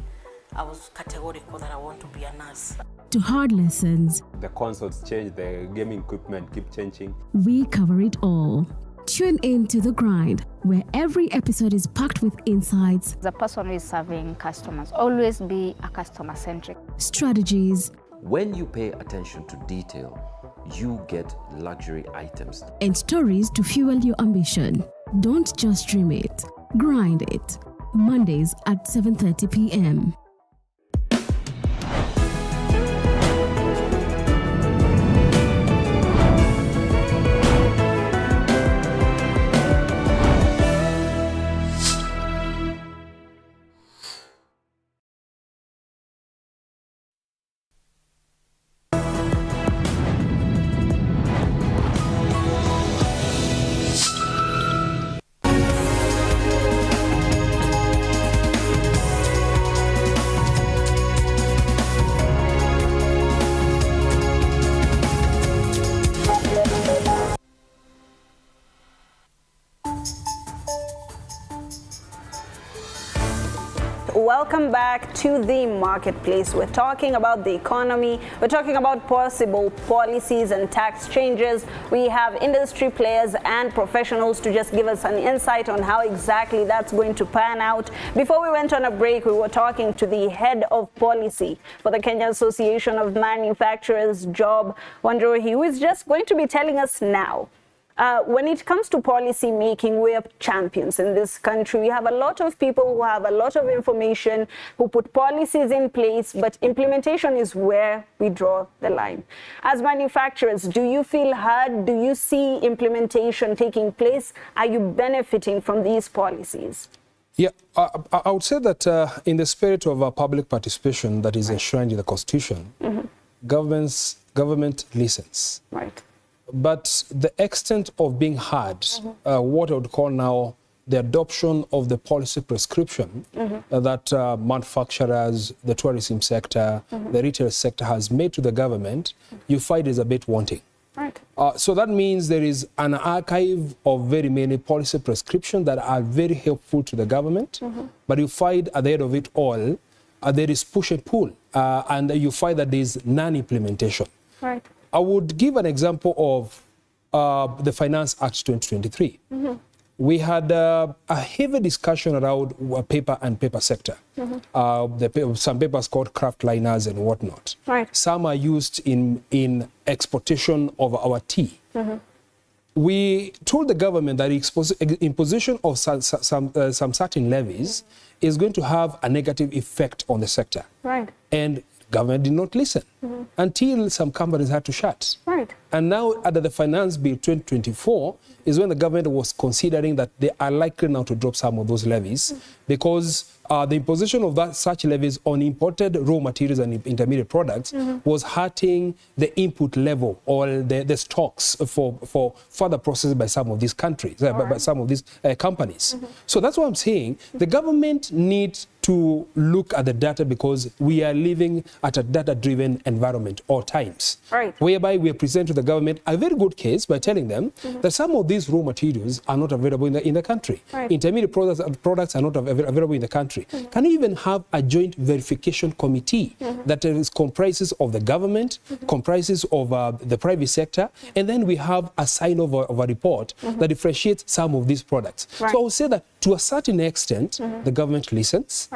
I was categorical that I want to be a nurse. To hard lessons. The consoles change, the gaming equipment keep changing. We cover it all. Tune in to The Grind, where every episode is packed with insights. The person who is serving customers, always be a customer-centric. Strategies. When you pay attention to detail, you get luxury items. And stories to fuel your ambition. Don't just dream it, grind it. Mondays at 7:30 p.m. Welcome back to the marketplace. We're talking about the economy. We're talking about possible policies and tax changes. We have industry players and professionals to just give us an insight on how exactly that's going to pan out. Before we went on a break, we were talking to the head of policy for the Kenya Association of Manufacturers, Job Wanjohi, who is just going to be telling us now. When it comes to policy making, we are champions in this country. We have a lot of people who have a lot of information, who put policies in place, but implementation is where we draw the line. As manufacturers, do you feel heard? Do you see implementation taking place? Are you benefiting from these policies? Yeah, I would say that in the spirit of public participation that is enshrined in the Constitution, government listens. Right. But the extent of being heard, what I would call now the adoption of the policy prescription that manufacturers, the tourism sector, the retail sector has made to the government, you find is a bit wanting. Right. So that means there is an archive of very many policy prescriptions that are very helpful to the government, but you find at the end of it all, there is push and pull, and you find that there is non-implementation. Right. I would give an example of the Finance Act 2023. We had a heavy discussion around paper and paper sector. Some papers called craft liners and whatnot. Right. Some are used in exportation of our tea. We told the government that imposition of some certain levies is going to have a negative effect on the sector. Right. And government did not listen until some companies had to shut. Right. And now under the Finance Bill 2024 is when the government was considering that they are likely now to drop some of those levies because the imposition of such levies on imported raw materials and intermediate products was hurting the input level or the stocks for further processing by some of these countries, by some of these companies. So that's what I'm saying. The government needs to look at the data because we are living at a data-driven environment all times, whereby we present to the government a very good case by telling them that some of these raw materials are not available in the country. Intermediate products are not available in the country. Can you even have a joint verification committee that comprises of the government, comprises of the private sector, and then we have a sign-off of a report that differentiates some of these products. So I would say that to a certain extent, the government listens.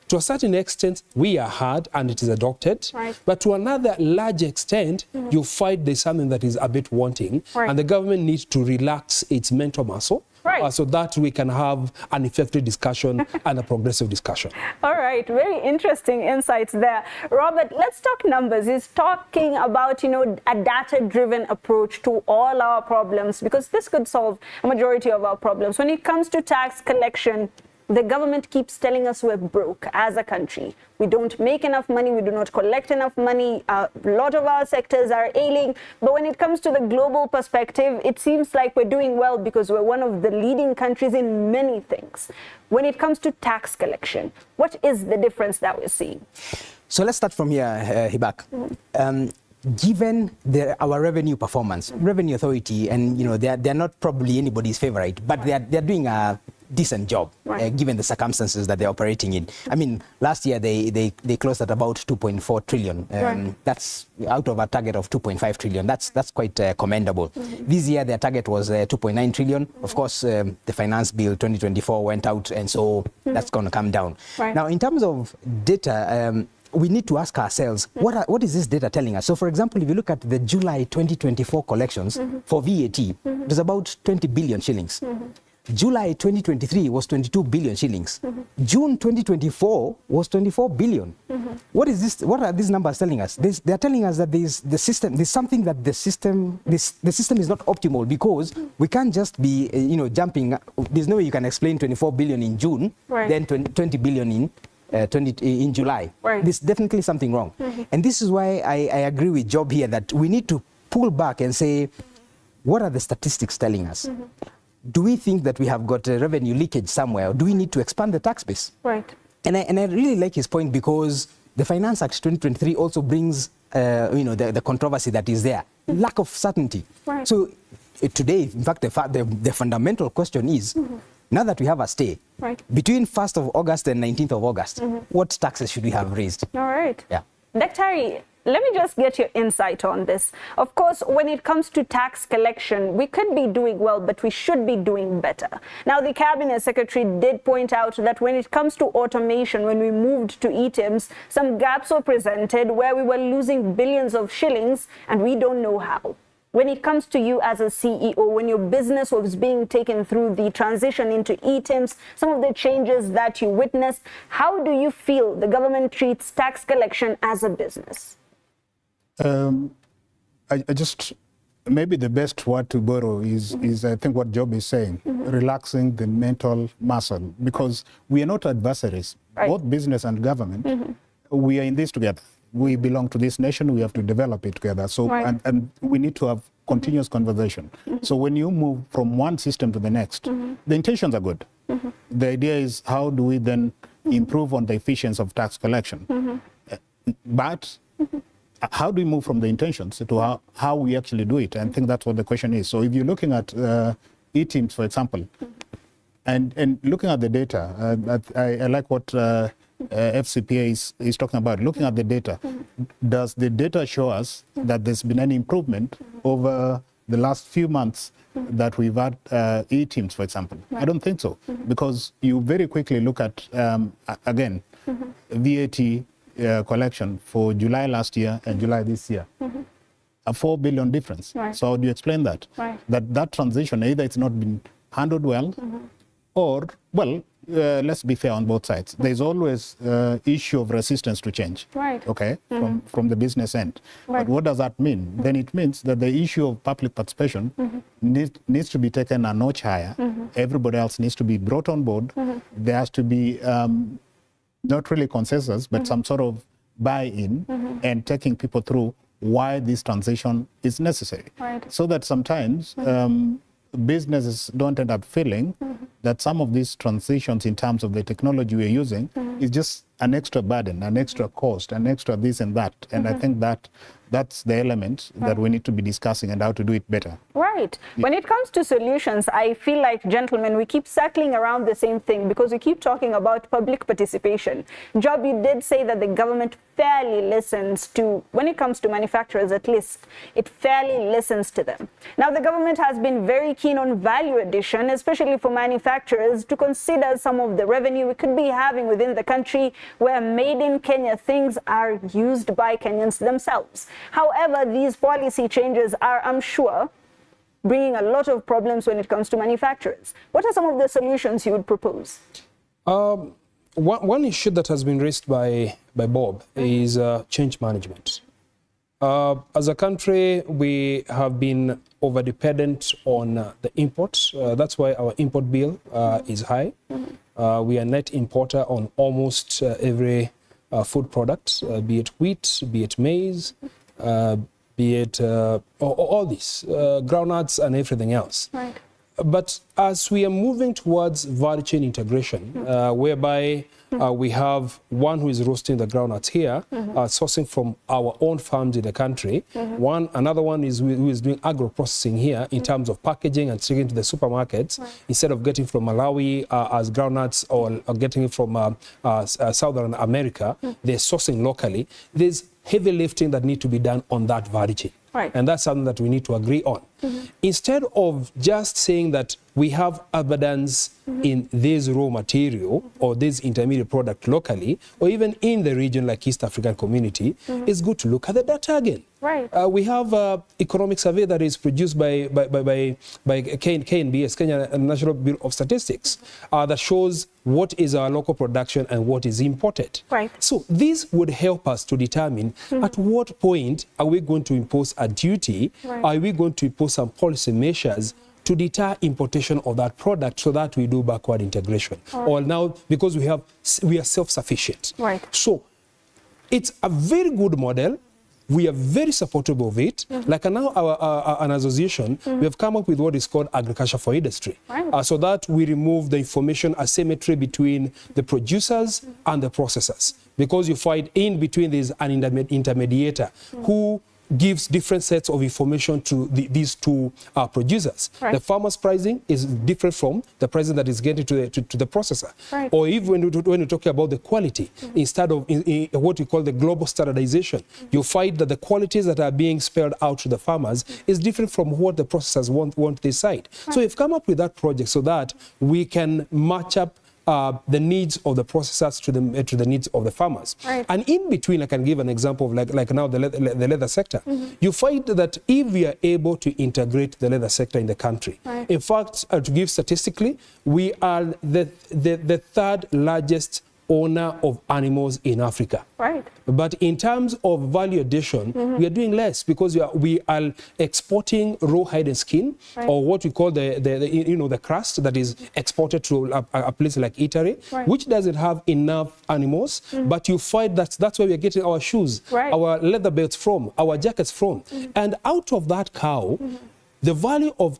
To a certain extent, we are heard and it is adopted. But to another large extent, you find there's something that is a bit wanting. And the government needs to relax its mental muscle Right. So that we can have an effective discussion and a progressive discussion. All right, very interesting insights there. Robert, let's talk numbers. He's talking about, you know, a data-driven approach to all our problems, because this could solve a majority of our problems. When it comes to tax collection, the government keeps telling us we're broke as a country. We don't make enough money, we do not collect enough money, a lot of our sectors are ailing. But when it comes to the global perspective, it seems like we're doing well because we're one of the leading countries in many things. When it comes to tax collection, what is the difference that we're seeing? So let's start from here, Hibaq. Given our revenue performance, Revenue Authority, and you know they're not probably anybody's favorite, but they're doing a decent job, given the circumstances that they're operating in. I mean, last year they closed at about 2.4 trillion. That's out of a target of 2.5 trillion. That's quite commendable. This year their target was 2.9 trillion. Of course, the finance bill 2024 went out, and so that's going to come down. Now, in terms of data, we need to ask ourselves, what is this data telling us? So, for example, if you look at the July 2024 collections for VAT, it was about 20 billion shillings. July 2023 was 22 billion shillings. June 2024 was 24 billion. What is this? What are these numbers telling us? They're telling us that there's something that the system is not optimal, because we can't just be jumping. There's no way you can explain 24 billion in June, then 20 billion in July. There's definitely something wrong. And this is why I agree with Job here that we need to pull back and say, what are the statistics telling us? Do we think that we have got a revenue leakage somewhere, or do we need to expand the tax base? And I really like his point, because the Finance Act 2023 also brings the controversy that is there, lack of certainty. So today, in fact, the fundamental question is, now that we have a stay, between 1st of August and 19th of August, what taxes should we have raised? All right. Yeah. Dr. Let me just get your insight on this. Of course, when it comes to tax collection, we could be doing well, but we should be doing better. Now, the Cabinet Secretary did point out that when it comes to automation, when we moved to eTIMS, some gaps were presented where we were losing billions of shillings, and we don't know how. When it comes to you as a CEO, when your business was being taken through the transition into eTIMS, some of the changes that you witnessed, how do you feel the government treats tax collection as a business? I just, maybe the best word to borrow is I think what Job is saying, relaxing the mental muscle, because we are not adversaries, both business and government. We are in this together. We belong to this nation, we have to develop it together. So, and we need to have continuous conversation. So when you move from one system to the next, the intentions are good. The idea is, how do we then improve on the efficiency of tax collection? But how do we move from the intentions to how we actually do it? And I think that's what the question is. So if you're looking at eTIMS, for example, and looking at the data, I like what FCPA is talking about. Looking at the data, does the data show us that there's been an improvement over the last few months that we've had eTIMS, for example? I don't think so, because you very quickly look at, again, VAT collection for July last year and July this year. A 4 billion difference. So how do you explain that? That transition, either it's not been handled well, or, well, let's be fair on both sides. There's always issue of resistance to change, okay, from the business end. But what does that mean? Then it means that the issue of public participation needs to be taken a notch higher. Everybody else needs to be brought on board. There has to be not really consensus, but some sort of buy-in and taking people through why this transition is necessary. So that sometimes businesses don't end up feeling that some of these transitions in terms of the technology we're using is just an extra burden, an extra cost, an extra this and that. And I think that's the element that we need to be discussing and how to do it better. When it comes to solutions, I feel like, gentlemen, we keep circling around the same thing because we keep talking about public participation. Job, you did say that the government fairly listens to, when it comes to manufacturers at least, it fairly listens to them. Now, the government has been very keen on value addition, especially for manufacturers, to consider some of the revenue we could be having within the country where made in Kenya things are used by Kenyans themselves. However, these policy changes are, I'm sure, bringing a lot of problems when it comes to manufacturers. What are some of the solutions you would propose? One issue that has been raised by Bob is change management. As a country, we have been over-dependent on the imports. That's why our import bill is high. We are net importer on almost every food product, be it wheat, be it maize, be it all these, groundnuts and everything else. Right. But as we are moving towards value chain integration, whereby we have one who is roasting the groundnuts here, sourcing from our own farms in the country. Another one is who is doing agro-processing here in terms of packaging and taking to the supermarkets instead of getting from Malawi as groundnuts or getting it from Southern America. They're sourcing locally. There's heavy lifting that need to be done on that value chain. Right. And that's something that we need to agree on. Instead of just saying that we have abundance in this raw material or this intermediate product locally, or even in the region like East African community, it's good to look at the data again. Right. We have economic survey that is produced by KNBS, Kenya National Bureau of Statistics, that shows what is our local production and what is imported. Right. So this would help us to determine at what point are we going to impose a duty, are we going to impose some policy measures to deter importation of that product so that we do backward integration. Or now, because we are self-sufficient. Right. So it's a very good model. We are very supportive of it. Like now, an association, we have come up with what is called agriculture for industry, so that we remove the information asymmetry between the producers and the processors. Because you find in between there's an intermediator who gives different sets of information to these two producers. Right. The farmer's pricing is different from the pricing that is getting to the processor. Right. Or even when you're talking about the quality, instead of in what we call the global standardization, you find that the qualities that are being spelled out to the farmers is different from what the processors want this side. So we've come up with that project so that we can match up the needs of the processors to the needs of the farmers. Right. And in between, I can give an example of like now the leather sector. You find that if we are able to integrate the leather sector in the country, in fact, to give statistically, we are the third largest owner of animals in Africa. Right. But in terms of value addition, we are doing less because we are exporting raw hide and skin, or what we call the crust that is exported to a place like Italy, which doesn't have enough animals. But you find that's where we are getting our shoes, our leather belts from, our jackets from, and out of that cow. The value of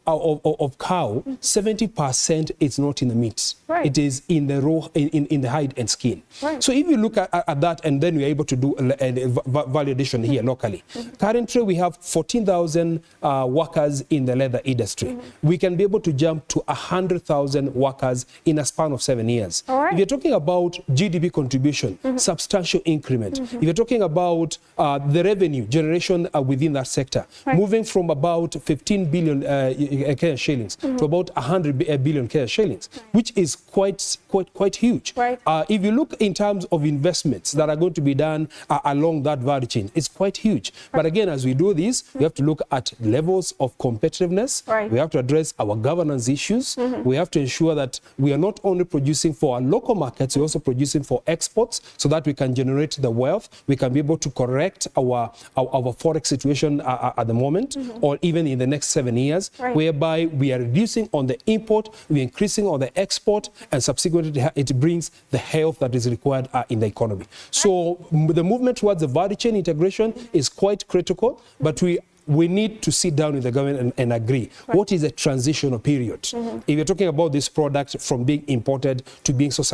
cow, 70% is not in the meat. Right. It is in the raw, in the hide and skin. Right. So if you look at that, and then we're able to do a value addition here locally. Currently, we have 14,000 workers in the leather industry. We can be able to jump to 100,000 workers in a span of 7 years. Right. If you're talking about GDP contribution, substantial increment. If you're talking about the revenue generation within that sector, moving from about 15 billion Kenya shillings to about 100 billion Kenya shillings, which is quite huge. Right. If you look in terms of investments that are going to be done along that value chain, it's quite huge. But again, as we do this, we have to look at levels of competitiveness. Right. We have to address our governance issues. We have to ensure that we are not only producing for our local markets, we're also producing for exports so that we can generate the wealth. We can be able to correct our forex situation at the moment, or even in the next 7 years, whereby we are reducing on the import, we're increasing on the export, and subsequently it brings the health that is required in the economy. So the movement towards the value chain integration is quite critical, but we need to sit down with the government and agree what is a transitional period. If you're talking about this product from being imported to being to be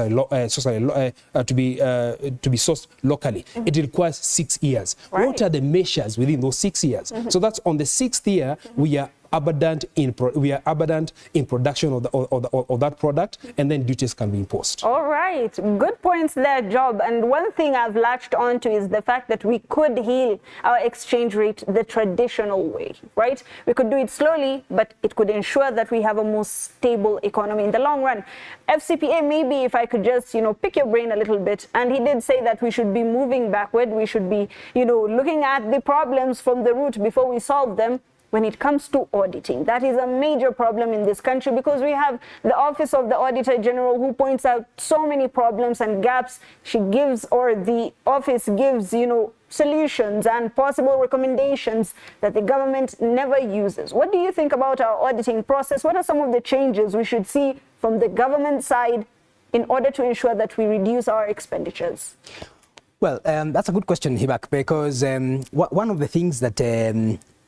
sourced locally, it requires 6 years. What are the measures within those 6 years? So that's on the 6th year we are abundant in production of that product, and then duties can be imposed. All right, good points there, Job. And one thing I've latched onto is the fact that we could heal our exchange rate the traditional way, right? We could do it slowly, but it could ensure that we have a more stable economy in the long run. FCPA, maybe if I could just, pick your brain a little bit, and he did say that we should be moving backward. We should be, looking at the problems from the root before we solve them. when it comes to auditing. That is a major problem in this country because we have the Office of the Auditor General who points out so many problems and gaps. She gives, or the office gives, solutions and possible recommendations that the government never uses. What do you think about our auditing process? What are some of the changes we should see from the government side in order to ensure that we reduce our expenditures? Well, that's a good question, Hibaq, because one of the things that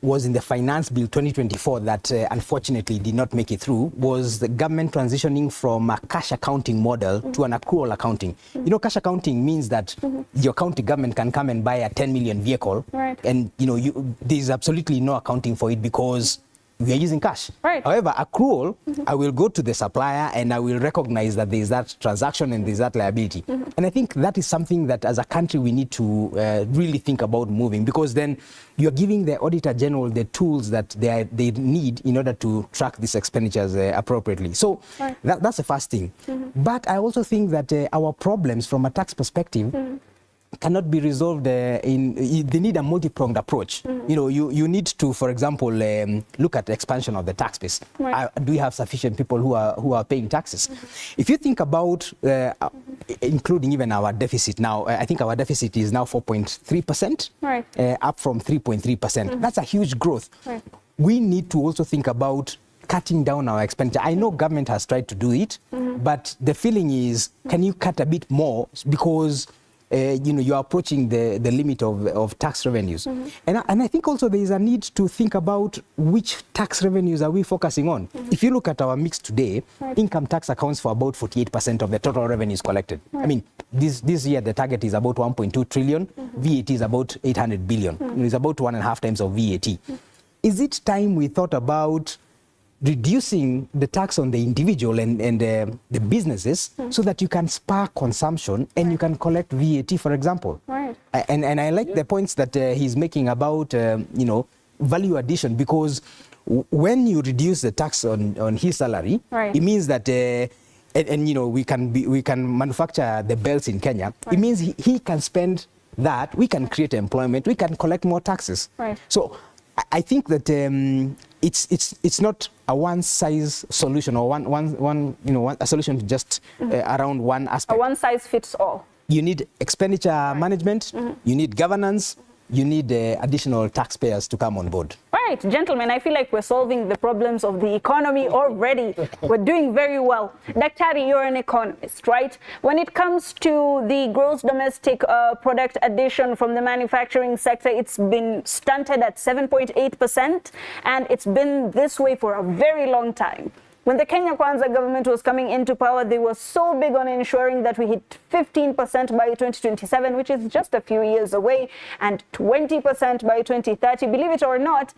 was in the Finance Bill 2024 that unfortunately did not make it through was the government transitioning from a cash accounting model to an accrual accounting. Cash accounting means that your county government can come and buy a 10 million vehicle, and there's absolutely no accounting for it because we are using cash. However, accrual, I will go to the supplier and I will recognize that there is that transaction and there is that liability. And I think that is something that as a country we need to really think about moving, because then you're giving the Auditor General the tools that they need in order to track these expenditures appropriately. So that's the first thing. But I also think that our problems from a tax perspective cannot be resolved they need a multi-pronged approach. You need to, for example, look at the expansion of the tax base. Do we have sufficient people who are paying taxes? If you think about including even our deficit now, I think our deficit is now 4.3%, up from 3.3%. That's a huge growth. We need to also think about cutting down our expenditure. I know government has tried to do it, but the feeling is, can you cut a bit more, because you're approaching the limit of tax revenues. And I think also there is a need to think about which tax revenues are we focusing on. If you look at our mix today, income tax accounts for about 48% of the total revenues collected. I mean, this year the target is about 1.2 trillion, VAT is about 800 billion. It's about 1.5 times of VAT. Is it time we thought about reducing the tax on the individual and the businesses so that you can spur consumption and you can collect VAT, for example? And I like the points that he's making about value addition, because when you reduce the tax on his salary, it means that we can manufacture the belts in Kenya. It means he can spend that, we can create employment, we can collect more taxes. So I think that it's not a one-size solution or a solution to just around one aspect. A one-size-fits-all. You need expenditure management, you need governance, you need additional taxpayers to come on board. Right, gentlemen, I feel like we're solving the problems of the economy already. We're doing very well. Daktari, you're an economist, right? When it comes to the gross domestic product addition from the manufacturing sector, it's been stunted at 7.8%, and it's been this way for a very long time. When the Kenya Kwanza government was coming into power, they were so big on ensuring that we hit 15% by 2027, which is just a few years away, and 20% by 2030. Believe it or not,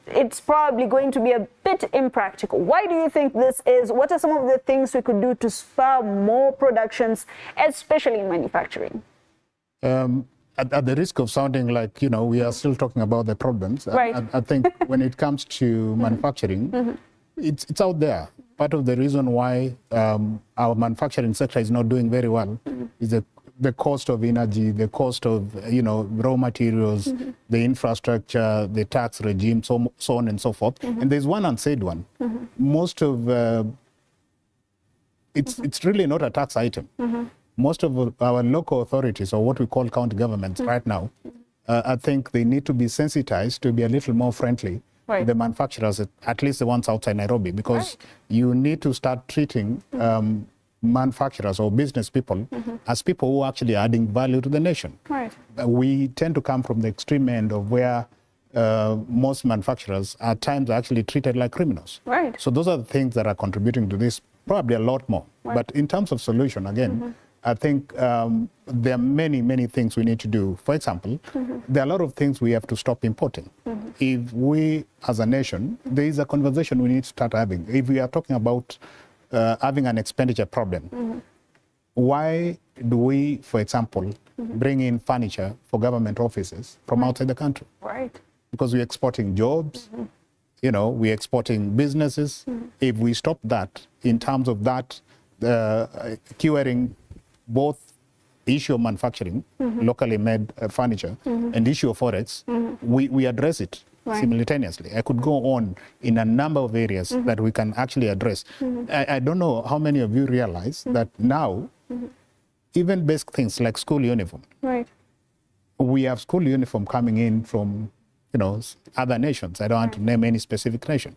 it's probably going to be a bit impractical. Why do you think this is? What are some of the things we could do to spur more productions, especially in manufacturing? At the risk of sounding like, we are still talking about the problems, I think when it comes to manufacturing, it's out there. Part of the reason why our manufacturing sector is not doing very well is the cost of energy, the cost of raw materials, the infrastructure, the tax regime, so on and so forth. And there's one unsaid one. Most of it's really not a tax item. Most of our local authorities, or what we call county governments right now, I think they need to be sensitized to be a little more friendly. The manufacturers, at least the ones outside Nairobi, because you need to start treating manufacturers or business people as people who are actually adding value to the nation. We tend to come from the extreme end of where most manufacturers at times are actually treated like criminals. So those are the things that are contributing to this, probably a lot more. But in terms of solution, again, I think there are many, many things we need to do. For example, there are a lot of things we have to stop importing. If we, as a nation, there is a conversation we need to start having. If we are talking about having an expenditure problem, why do we, for example, bring in furniture for government offices from outside the country? Because we're exporting jobs, we're exporting businesses. If we stop that in terms of that, curing both issue of manufacturing, locally made furniture, and issue of forex, we address it. simultaneously. I could go on in a number of areas that we can actually address. I don't know how many of you realize that now, even basic things like school uniform. We have school uniform coming in from, other nations. I don't want to name any specific nation.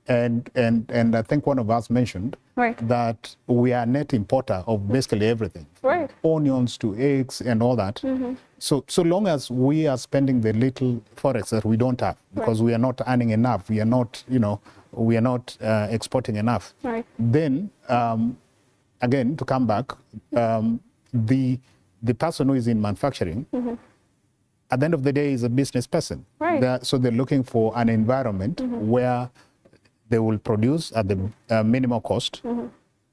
And I think one of us mentioned that we are net importer of basically everything, from onions to eggs and all that. So long as we are spending the little forex that we don't have, because we are not earning enough, we are not, we are not exporting enough, then again, to come back, the person who is in manufacturing, at the end of the day, is a business person. So they're looking for an environment where they will produce at the minimal cost.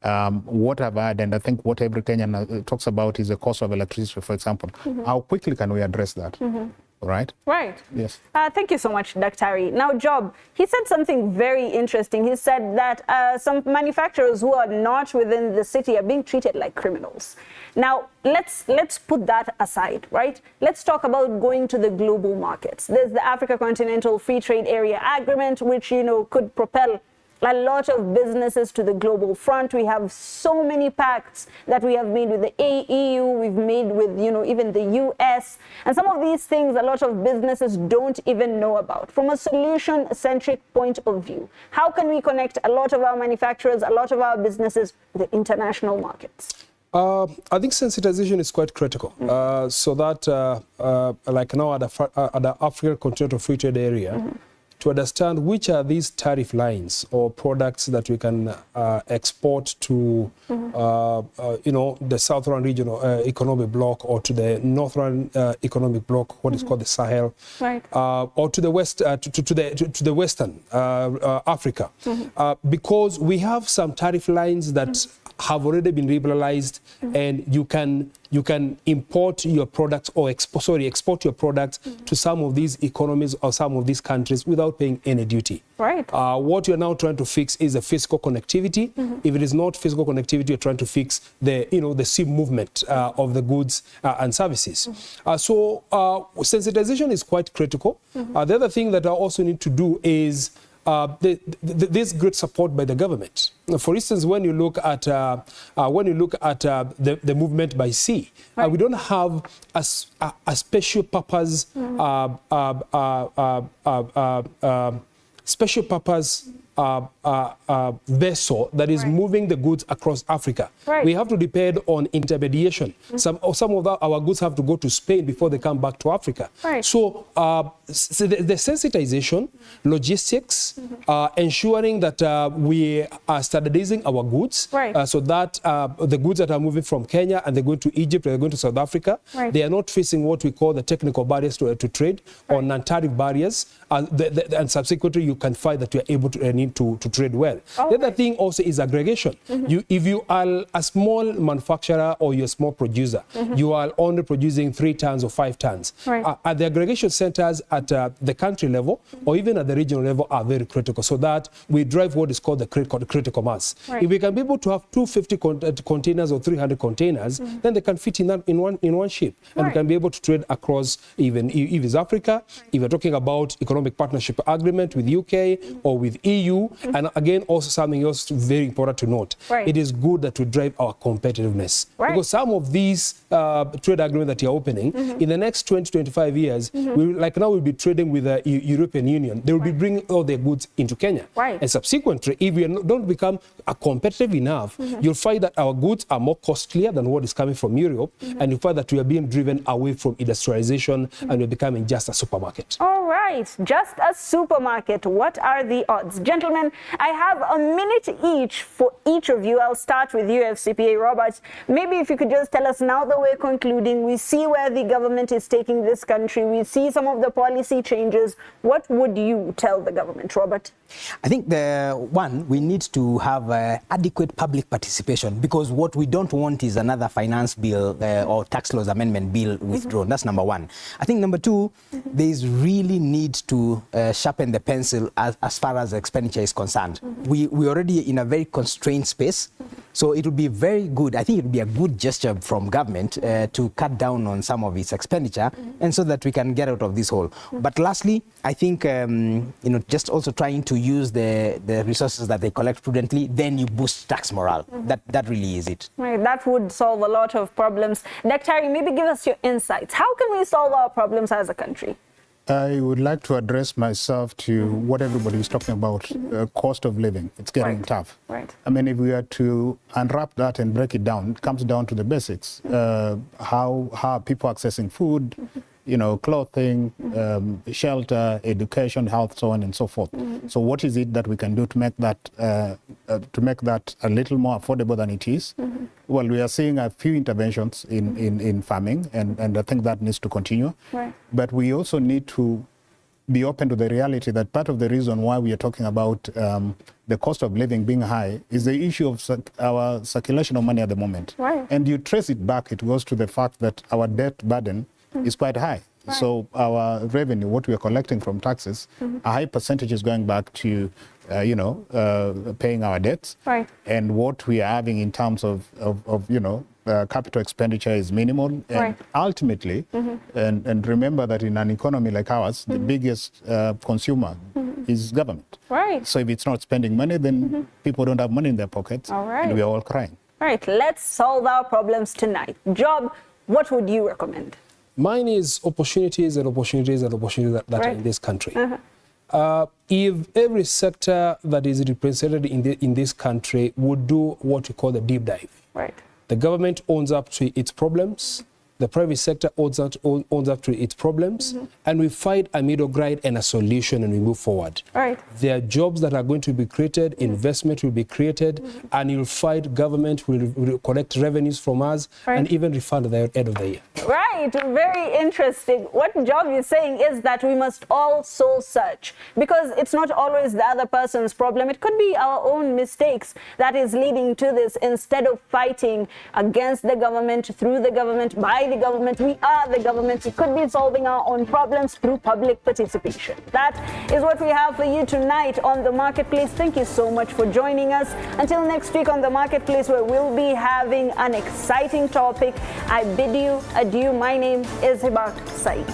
What I've had, and I think what every Kenyan talks about, is the cost of electricity, for example. How quickly can we address that? Right? Yes. Thank you so much, Dr. Now, Job, he said something very interesting. He said that some manufacturers who are not within the city are being treated like criminals. Now, let's put that aside, right? Let's talk about going to the global markets. There's the Africa Continental Free Trade Area Agreement, which, could propel a lot of businesses to the global front. We have so many pacts that we have made with the EU, we've made with, even the US. And some of these things, a lot of businesses don't even know about. From a solution-centric point of view, how can we connect a lot of our manufacturers, a lot of our businesses with the international markets? I think sensitization is quite critical, so that, like now at the African Continental Free Trade Area, to understand which are these tariff lines or products that we can export to, the Southern Regional Economic Bloc, or to the Northern Economic Bloc, what is called the Sahel, or to the West, to the Western Africa, because we have some tariff lines that have already been liberalized, and you can import your products or export your products to some of these economies or some of these countries without paying any duty. What you're now trying to fix is the physical connectivity. If it is not physical connectivity, you're trying to fix the the sea movement of the goods and services. So sensitization is quite critical. The other thing that I also need to do is there's great support by the government. For instance, when you look at the movement by sea, we don't have a special purpose vessel that is moving the goods across Africa. We have to depend on intermediation. Some of our goods have to go to Spain before they come back to Africa. So the sensitization, logistics, ensuring that we are standardizing our goods, so that the goods that are moving from Kenya and they're going to Egypt or they're going to South Africa, they are not facing what we call the technical barriers to trade, or non-tariff barriers, and subsequently you can find that you are able to trade well. The other thing also is aggregation. If you are a small manufacturer or you're a small producer, you are only producing 3 tons or 5 tons. At the aggregation centers at the country level or even at the regional level are very critical, so that we drive what is called the critical mass. If we can be able to have 250 containers or 300 containers, then they can fit in one ship, and we can be able to trade across, even if it's Africa, if we're talking about economic partnership agreement with UK or with EU. And again, also something else very important to note, it is good that we drive our competitiveness, because some of these trade agreements that you're opening, in the next 20-25 years, we'll be trading with the European Union. They will be bringing all their goods into Kenya. And subsequently, if we don't become competitive enough, you'll find that our goods are more costlier than what is coming from Europe, and you'll find that we are being driven away from industrialization, and we're becoming just a supermarket. All right, just a supermarket. What are the odds? Gentlemen, I have a minute each for each of you. I'll start with you, FCPA Robert. Maybe if you could just tell us, now that we're concluding, we see where the government is taking this country, we see some of the policy changes. What would you tell the government, Robert? I think we need to have adequate public participation, because what we don't want is another finance bill or tax laws amendment bill withdrawn. That's number one. I think number two, there is really need to sharpen the pencil as far as expenditure is concerned. We're already in a very constrained space, So it would be very good. I think it would be a good gesture from government to cut down on some of its expenditure, and so that we can get out of this hole. But lastly, I think just also trying to use the resources that they collect prudently, then you boost tax morale. That really is it. Right, that would solve a lot of problems. Dr. maybe give us your insights. How can we solve our problems as a country? I would like to address myself to what everybody is talking about, cost of living. It's getting tough. Right. I mean, if we are to unwrap that and break it down, it comes down to the basics. How are people accessing food, clothing, shelter, education, health, so on and so forth. So what is it that we can do to make that a little more affordable than it is? Well, we are seeing a few interventions in farming, and I think that needs to continue. Right. But we also need to be open to the reality that part of the reason why we are talking about the cost of living being high is the issue of our circulation of money at the moment. Right. And you trace it back, it goes to the fact that our debt burden is quite high. Right. So our revenue, what we are collecting from taxes, a high percentage is going back to, paying our debts. Right. And what we are having in terms of capital expenditure is minimal. And right. ultimately, and remember that in an economy like ours, the biggest consumer is government. Right. So if it's not spending money, then people don't have money in their pockets. All right. And we are all crying. Right. Let's solve our problems tonight. Job, what would you recommend? Mine is opportunities and opportunities and opportunities that are in this country. If every sector that is represented in this country would do what we call the deep dive. Right. The government owns up to its problems, the private sector owns up to its problems, and we find a middle ground and a solution, and we move forward. Right. There are jobs that are going to be created, investment will be created, and you'll find government will collect revenues from us, and even refund at the end of the year. Right, very interesting. What Job is saying is that we must all soul search, because it's not always the other person's problem. It could be our own mistakes that is leading to this. Instead of fighting against the government, through the government, by the government, we are the government. We could be solving our own problems through public participation. That is what we have for you tonight on The Marketplace. Thank you so much for joining us. Until next week on The Marketplace, where we'll be having an exciting topic, I bid you adieu. My name is Hibaq Said.